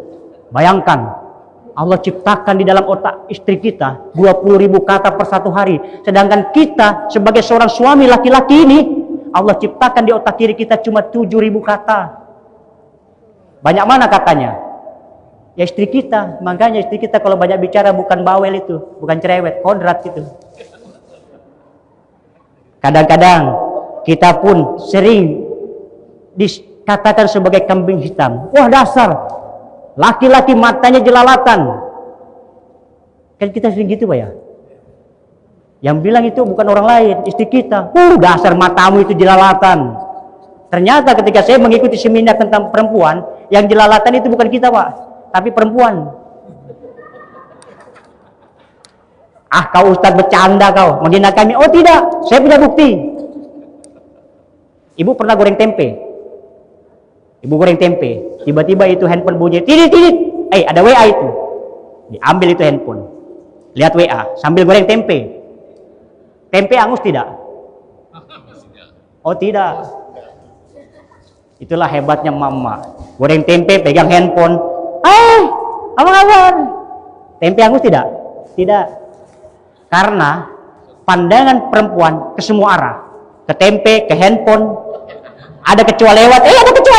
bayangkan. Allah ciptakan di dalam otak istri kita 20.000 kata per 1 hari. Sedangkan kita sebagai seorang suami laki-laki ini, Allah ciptakan di otak kiri kita cuma 7.000 kata. Banyak mana katanya? Ya istri kita. Makanya istri kita kalau banyak bicara bukan bawel itu, bukan cerewet, kodrat itu. Kadang-kadang kita pun sering dikatakan sebagai kambing hitam. Wah, dasar laki-laki matanya jelalatan. Kan kita sering gitu, Pak ya. Yang bilang itu bukan orang lain, istri kita. Dasar matamu itu jelalatan. Ternyata ketika saya mengikuti seminar tentang perempuan, yang jelalatan itu bukan kita, Pak, tapi perempuan. Kau Ustadz bercanda kau, menghina kami. Oh tidak, saya punya bukti. Ibu pernah goreng tempe. Ibu goreng tempe. Tiba-tiba itu handphone bunyi. Tidit. Ada WA itu. Diambil itu handphone. Lihat WA. Sambil goreng tempe. Tempe angus tidak? Oh tidak. Itulah hebatnya mama. Goreng tempe, pegang handphone. Apa kabar? Tempe angus tidak? Tidak. Karena pandangan perempuan ke semua arah. Ke tempe, ke handphone. Ada kecoa lewat, ada kecoa.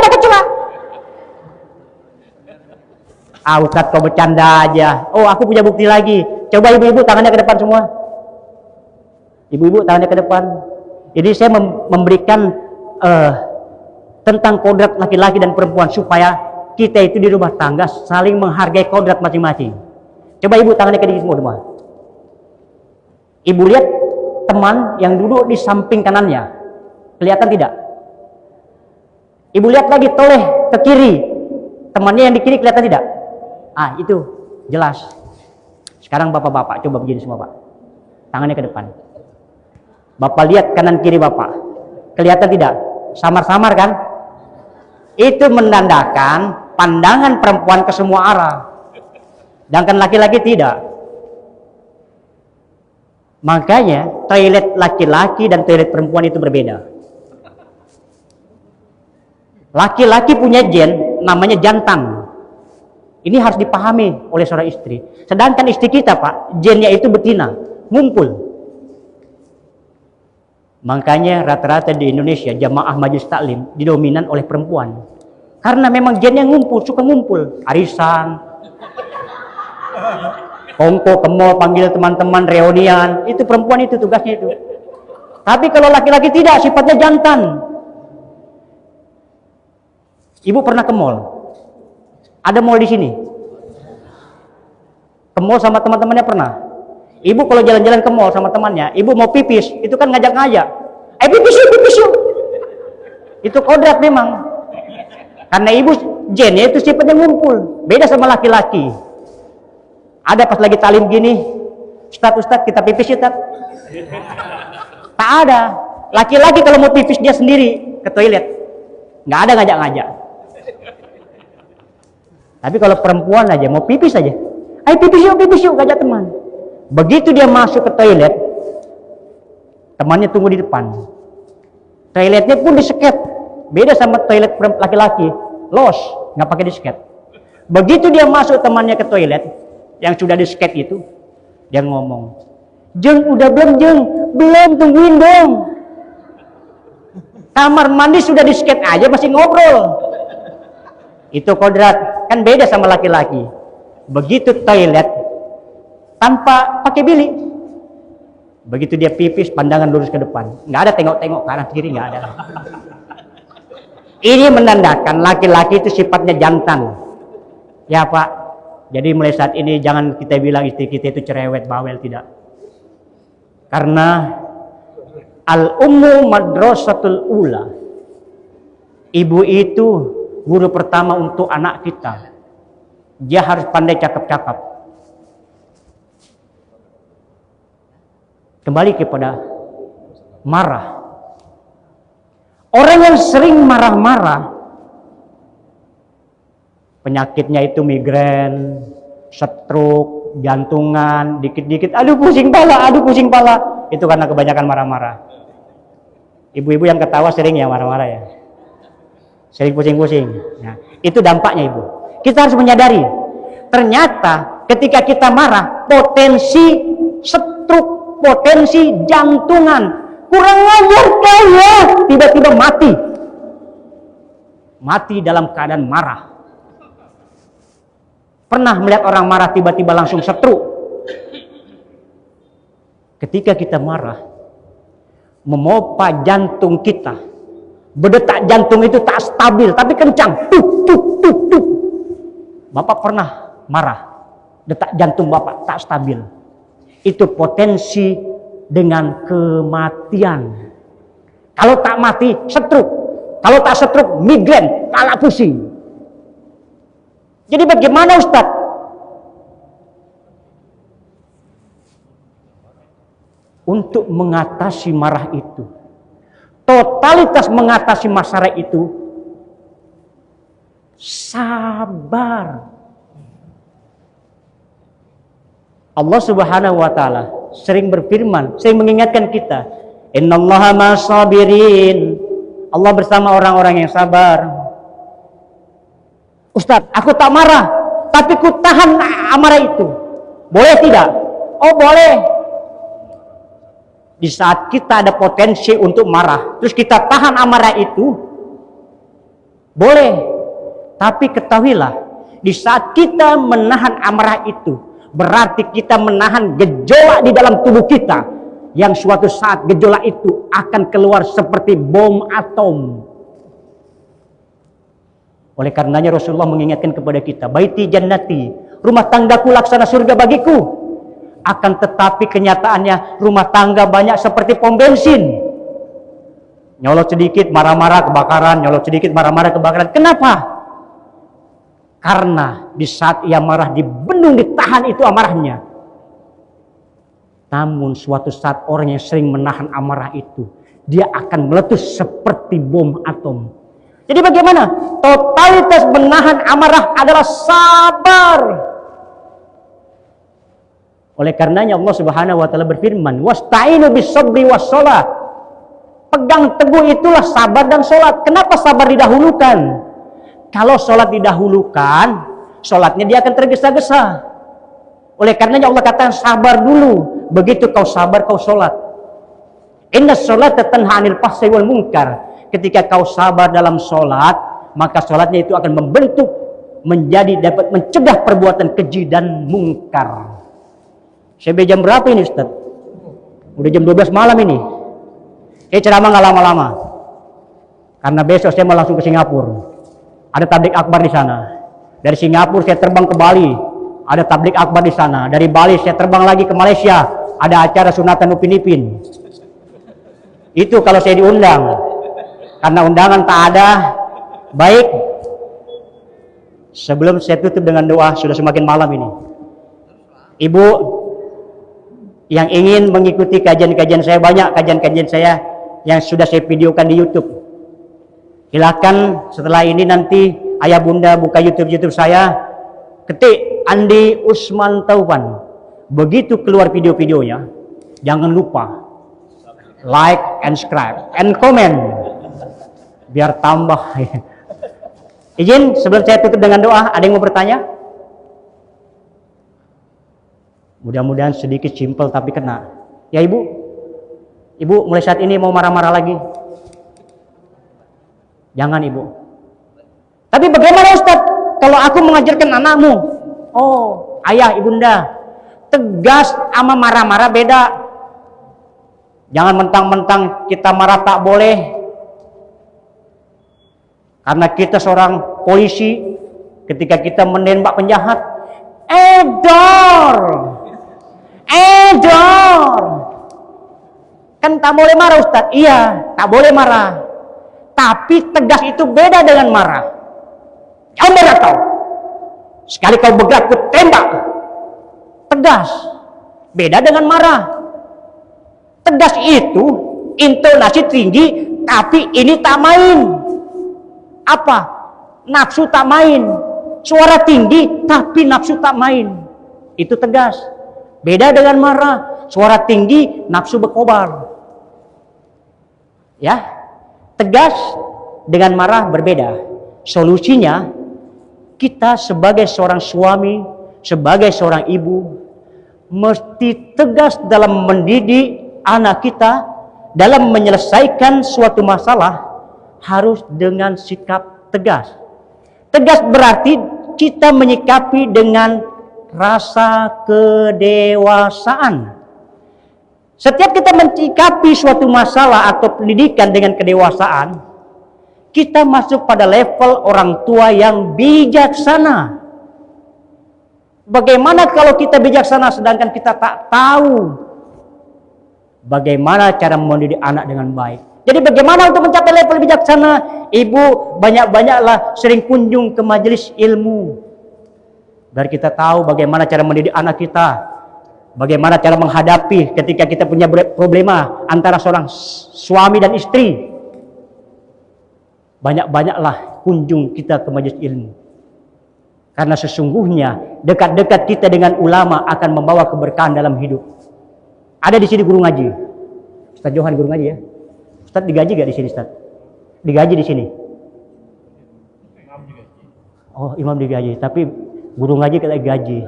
Ustadz kau bercanda aja. Aku punya bukti lagi. Coba ibu-ibu tangannya ke depan semua. Ibu-ibu tangannya ke depan. Jadi saya memberikan tentang kodrat laki-laki dan perempuan supaya kita itu di rumah tangga saling menghargai kodrat masing-masing. Coba ibu tangannya ke diri semua. Ibu lihat teman yang duduk di samping kanannya. Kelihatan tidak? Ibu lihat lagi toleh ke kiri. Temannya yang di kiri kelihatan tidak? Itu jelas. Sekarang bapak-bapak coba begini semua, Pak. Tangannya ke depan. Bapak lihat kanan kiri Bapak. Kelihatan tidak? Samar-samar kan? Itu menandakan pandangan perempuan ke semua arah. Sedangkan laki-laki tidak. Makanya toilet laki-laki dan toilet perempuan itu berbeda. Laki-laki punya gen namanya jantan. Ini harus dipahami oleh seorang istri. Sedangkan istri kita, Pak, gennya itu betina, ngumpul. Makanya rata-rata di Indonesia jamaah majelis taklim didominan oleh perempuan. Karena memang gennya ngumpul, suka ngumpul. Arisan, kongko, ke mall, panggil teman-teman, reunian. Itu perempuan itu tugasnya itu. Tapi kalau laki-laki tidak, sifatnya jantan. Ibu pernah ke mall? Ada mall di sini? Ke mall sama teman-temannya pernah? Ibu kalau jalan-jalan ke mall sama temannya, ibu mau pipis, itu kan ngajak-ngajak. Pipis yuk. Itu kodrat memang. Karena ibu gennya itu sifatnya ngumpul. Beda sama laki-laki. Ada pas lagi talim gini, Ustadz kita pipis yuk, Ustadz. Tak ada. Laki-laki kalau mau pipis dia sendiri ke toilet. Nggak ada ngajak-ngajak. Tapi kalau perempuan aja mau pipis aja, ayo pipis yuk, ngajak teman. Begitu dia masuk ke toilet, temannya tunggu di depan. Toiletnya pun diseket, beda sama toilet laki-laki, los, nggak pakai disket. Begitu dia masuk temannya ke toilet yang sudah disket itu, dia ngomong, "Jeng, udah belum Jeng? Belum, tungguin dong. Kamar mandi sudah disket aja masih ngobrol." Itu kodrat, kan beda sama laki-laki. Begitu toilet tanpa pakai bilik, begitu dia pipis pandangan lurus ke depan, nggak ada tengok-tengok kanan kiri, nggak ada. Ini menandakan laki-laki itu sifatnya jantan. Ya Pak, jadi mulai saat ini jangan kita bilang istri kita itu cerewet, bawel, tidak. Karena al-ummu madrasatul ula. Ibu itu guru pertama untuk anak kita. Dia harus pandai cakap-cakap. Kembali kepada marah. Orang yang sering marah-marah, penyakitnya itu migrain, stroke, jantungan, dikit-dikit, aduh pusing pala. Itu karena kebanyakan marah-marah. Ibu-ibu yang ketawa sering ya marah-marah ya. Sering pusing-pusing. Nah, itu dampaknya Ibu. Kita harus menyadari, ternyata ketika kita marah, potensi stroke, potensi jantungan, kurang ajar kau ya, tiba-tiba mati dalam keadaan marah. Pernah melihat orang marah tiba-tiba langsung stroke? Ketika kita marah, memompa jantung kita, berdetak jantung itu tak stabil tapi kencang, tuk tuk tuk tuk. Bapak pernah marah, detak jantung Bapak tak stabil, itu potensi dengan kematian. Kalau tak mati, stroke. Kalau tak stroke, migrain, kepala pusing. Jadi bagaimana Ustaz? Untuk mengatasi marah itu, totalitas mengatasi masalah itu, sabar. Allah Subhanahu wa Ta'ala sering berfirman, sering mengingatkan kita, innallaha ma'as-sabirin. Allah bersama orang-orang yang sabar. Ustaz, aku tak marah, tapi ku tahan amarah itu. Boleh tidak? Oh boleh. Di saat kita ada potensi untuk marah, terus kita tahan amarah itu, boleh. Tapi ketahuilah, di saat kita menahan amarah itu, berarti kita menahan gejolak di dalam tubuh kita, yang suatu saat gejolak itu akan keluar seperti bom atom. Oleh karenanya Rasulullah mengingatkan kepada kita, baiti jannati, rumah tanggaku laksana surga bagiku. Akan tetapi kenyataannya rumah tangga banyak seperti pom bensin. Nyolot sedikit marah-marah kebakaran, nyolot sedikit marah-marah kebakaran. Kenapa? Karena di saat ia marah dibendung, ditahan itu amarahnya. Namun suatu saat orang yang sering menahan amarah itu, dia akan meletus seperti bom atom. Jadi bagaimana? Totalitas menahan amarah adalah sabar. Oleh karenanya Allah Subhanahu wa Ta'ala berfirman, wasta'inu bis-sabri was-shalah. Pegang teguh itulah sabar dan sholat. Kenapa sabar didahulukan? Kalau sholat didahulukan, sholatnya dia akan tergesa-gesa. Oleh karenanya Allah katakan sabar dulu. Begitu kau sabar, kau sholat. Inna sholata tanha 'anil fahsya'i wal munkar. Ketika kau sabar dalam sholat, maka sholatnya itu akan membentuk menjadi dapat mencegah perbuatan keji dan mungkar. Sampai jam berapa ini Ustaz? Udah jam 12 malam ini. Ceramah nggak lama-lama. Karena besok saya mau langsung ke Singapura. Ada tablik akbar di sana. Dari Singapura saya terbang ke Bali. Ada tablik akbar di sana. Dari Bali saya terbang lagi ke Malaysia. Ada acara sunatan Upin Ipin. Itu kalau saya diundang. Karena undangan tak ada. Baik. Sebelum saya tutup dengan doa, sudah semakin malam ini. Ibu yang ingin mengikuti kajian-kajian saya, banyak kajian-kajian saya yang sudah saya videokan di YouTube. Silakan setelah ini nanti ayah bunda buka YouTube saya, ketik Andi Usman Tauban. Begitu keluar video-videonya, jangan lupa like and subscribe and comment biar tambah. Izin sebelum saya tutup dengan doa, ada yang mau bertanya? Mudah-mudahan sedikit simpel tapi kena. Ya Ibu, Ibu mulai saat ini mau marah-marah lagi? Jangan Ibu. Tapi bagaimana Ustadz kalau aku mengajarkan anakmu? Oh, ayah, ibunda, tegas sama marah-marah beda. Jangan mentang-mentang kita marah tak boleh. Karena kita seorang polisi, ketika kita menembak penjahat, edor, kan tak boleh marah Ustaz. Iya, tak boleh marah. Tapi tegas itu beda dengan marah. Jangan marah kau. Sekali kau bergerak, ku tembak. Tegas, beda dengan marah. Tegas itu intonasi tinggi, tapi ini tak main. Apa? Nafsu tak main. Suara tinggi tapi nafsu tak main. Itu tegas. Beda dengan marah. Suara tinggi, nafsu berkobar. Ya. Tegas dengan marah berbeda. Solusinya kita sebagai seorang suami, sebagai seorang ibu mesti tegas dalam mendidik anak kita, dalam menyelesaikan suatu masalah harus dengan sikap tegas. Tegas berarti kita menyikapi dengan rasa kedewasaan. Setiap kita menyikapi suatu masalah atau pendidikan dengan kedewasaan, kita masuk pada level orang tua yang bijaksana. Bagaimana kalau kita bijaksana sedangkan kita tak tahu bagaimana cara mendidik anak dengan baik? Jadi bagaimana untuk mencapai level bijaksana? Ibu banyak-banyaklah sering kunjung ke majelis ilmu. Biar kita tahu bagaimana cara mendidik anak kita. Bagaimana cara menghadapi ketika kita punya problema antara seorang suami dan istri. Banyak-banyaklah kunjung kita ke majelis ilmu. Karena sesungguhnya dekat-dekat kita dengan ulama akan membawa keberkahan dalam hidup. Ada di sini guru ngaji. Ustaz Johan guru ngaji ya. Ustaz digaji gak di sini Ustaz? Digaji di sini. Oh, imam digaji, tapi guru ngaji kita gaji.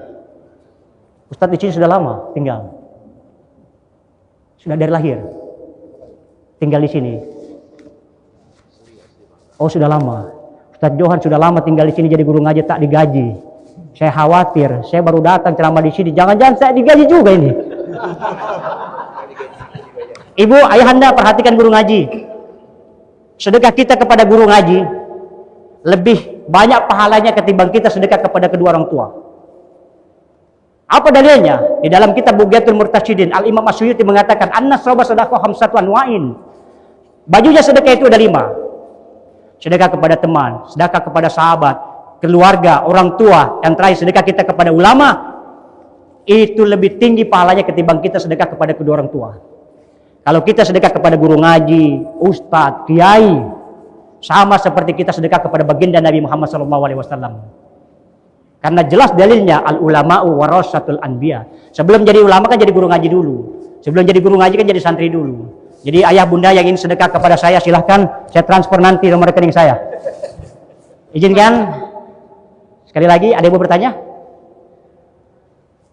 Ustaz di sini sudah lama tinggal. Sudah dari lahir. Tinggal di sini. Oh, sudah lama. Ustaz Johan sudah lama tinggal di sini jadi guru ngaji tak digaji. Saya khawatir, saya baru datang ceramah di sini, jangan-jangan saya digaji juga ini. Ibu, ayahanda perhatikan guru ngaji. Sedekah kita kepada guru ngaji lebih banyak pahalanya ketimbang kita sedekah kepada kedua orang tua. Apa dalilnya? Di dalam kitab Bugyatul Murtasyidin, Al-Imam Asyuyuti mengatakan, An-nasraba sadaqah khamsatu anwa'in. Bajunya sedekah itu ada 5. Sedekah kepada teman, sedekah kepada sahabat, keluarga, orang tua, yang terakhir sedekah kita kepada ulama. Itu lebih tinggi pahalanya ketimbang kita sedekah kepada kedua orang tua. Kalau kita sedekah kepada guru ngaji, ustadz, kiai, sama seperti kita sedekah kepada baginda Nabi Muhammad SAW. Karena jelas dalilnya al ulama'u warasatul anbiya. Sebelum jadi ulama kan jadi guru ngaji dulu. Sebelum jadi guru ngaji kan jadi santri dulu. Jadi ayah bunda yang ingin sedekah kepada saya silahkan saya transfer nanti nomor rekening saya. Izinkan. Sekali lagi ada yang mau bertanya?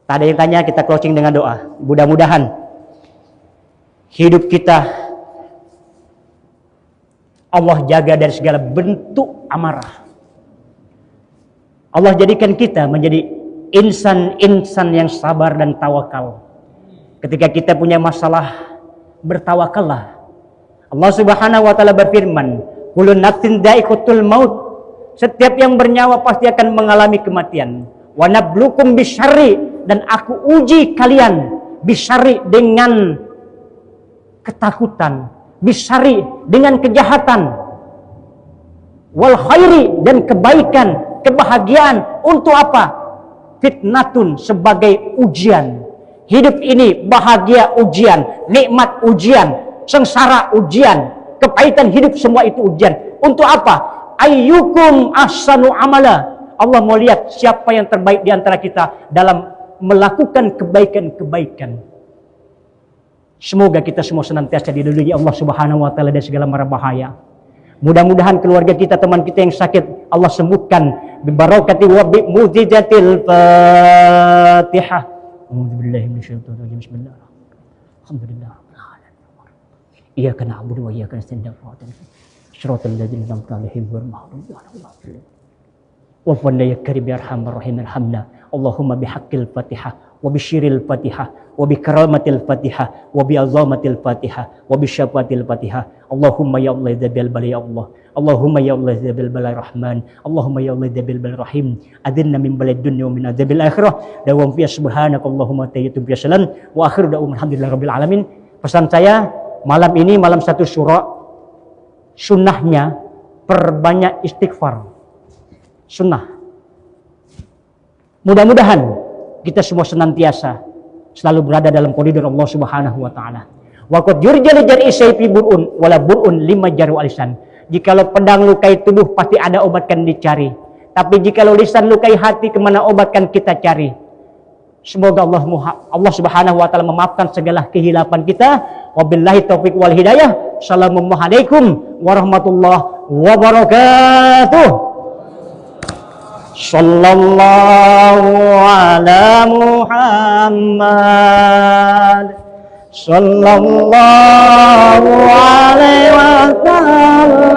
Tak ada yang tanya, kita closing dengan doa. Mudah-mudahan hidup kita Allah jaga dari segala bentuk amarah. Allah jadikan kita menjadi insan-insan yang sabar dan tawakal. Ketika kita punya masalah, bertawakallah. Allah Subhanahu wa taala berfirman, "Kullu nafsin dha'iqatul maut." Setiap yang bernyawa pasti akan mengalami kematian. Wa nabluukum bisyarri, dan aku uji kalian bisyarri dengan ketakutan, bisyarri dengan kejahatan, wal khairi dan kebaikan, kebahagiaan. Untuk apa? Fitnatun, sebagai ujian. Hidup ini bahagia ujian, nikmat ujian, sengsara ujian, kepahitan hidup semua itu ujian. Untuk apa? Ayyukum ahsanu amala. Allah mau lihat siapa yang terbaik di antara kita dalam melakukan kebaikan-kebaikan. Semoga kita semua senantiasa dilindungi Allah Subhanahu wa taala dari segala mara bahaya. Mudah-mudahan keluarga kita, teman kita yang sakit Allah sembuhkan bi barakati wa bi mujizatil Fatihah. A'udzubillahi minasyaitonir rajim. Bismillahirrahmanirrahim. Alhamdulillah. Iyyaka na'budu wa iyyaka nasta'in. Shiratal ladzina an'amta 'alaihim ghairil maghdubi 'alaihim. Wa fadla ya karim ya arhamar rahim irhamna. Allahumma bihaqqil Fatihah wa bisyiril Fatihah wa bi karamatil Fatihah wa bi azamatil Fatihah wa bi syafaatil Fatihah. Allahumma ya Allah dzabil bala ya Allah. Allahumma ya Allah dzabil bala rahman. Allahumma ya Allah dzabil bala rahim. Adinna min balad dunya wa min adzabil akhirah. Dawam fi subhanakallahumma tayyibun fi salam wa akhiru da'um alhamdulillahirabbil alamin. Pesan saya malam ini, malam 1 Syura, sunnahnya perbanyak istighfar. Sunnah. Mudah-mudahan kita semua senantiasa selalu berada dalam koridor Allah Subhanahu wa taala. Wa qad yurjal jar'i sayfi burun wala burun lima jaru alisan. Jikalau pedang lukai tubuh pasti ada obatkan dicari. Tapi jikalau lisan lukai hati, kemana obatkan kita cari. Semoga Allah Subhanahu wa taala memaafkan segala kehilapan kita. Wabillahi taufiq wal hidayah. Assalamualaikum warahmatullahi wabarakatuh. Sallallahu ala Muhammad. Sallallahu alaihi wasallam.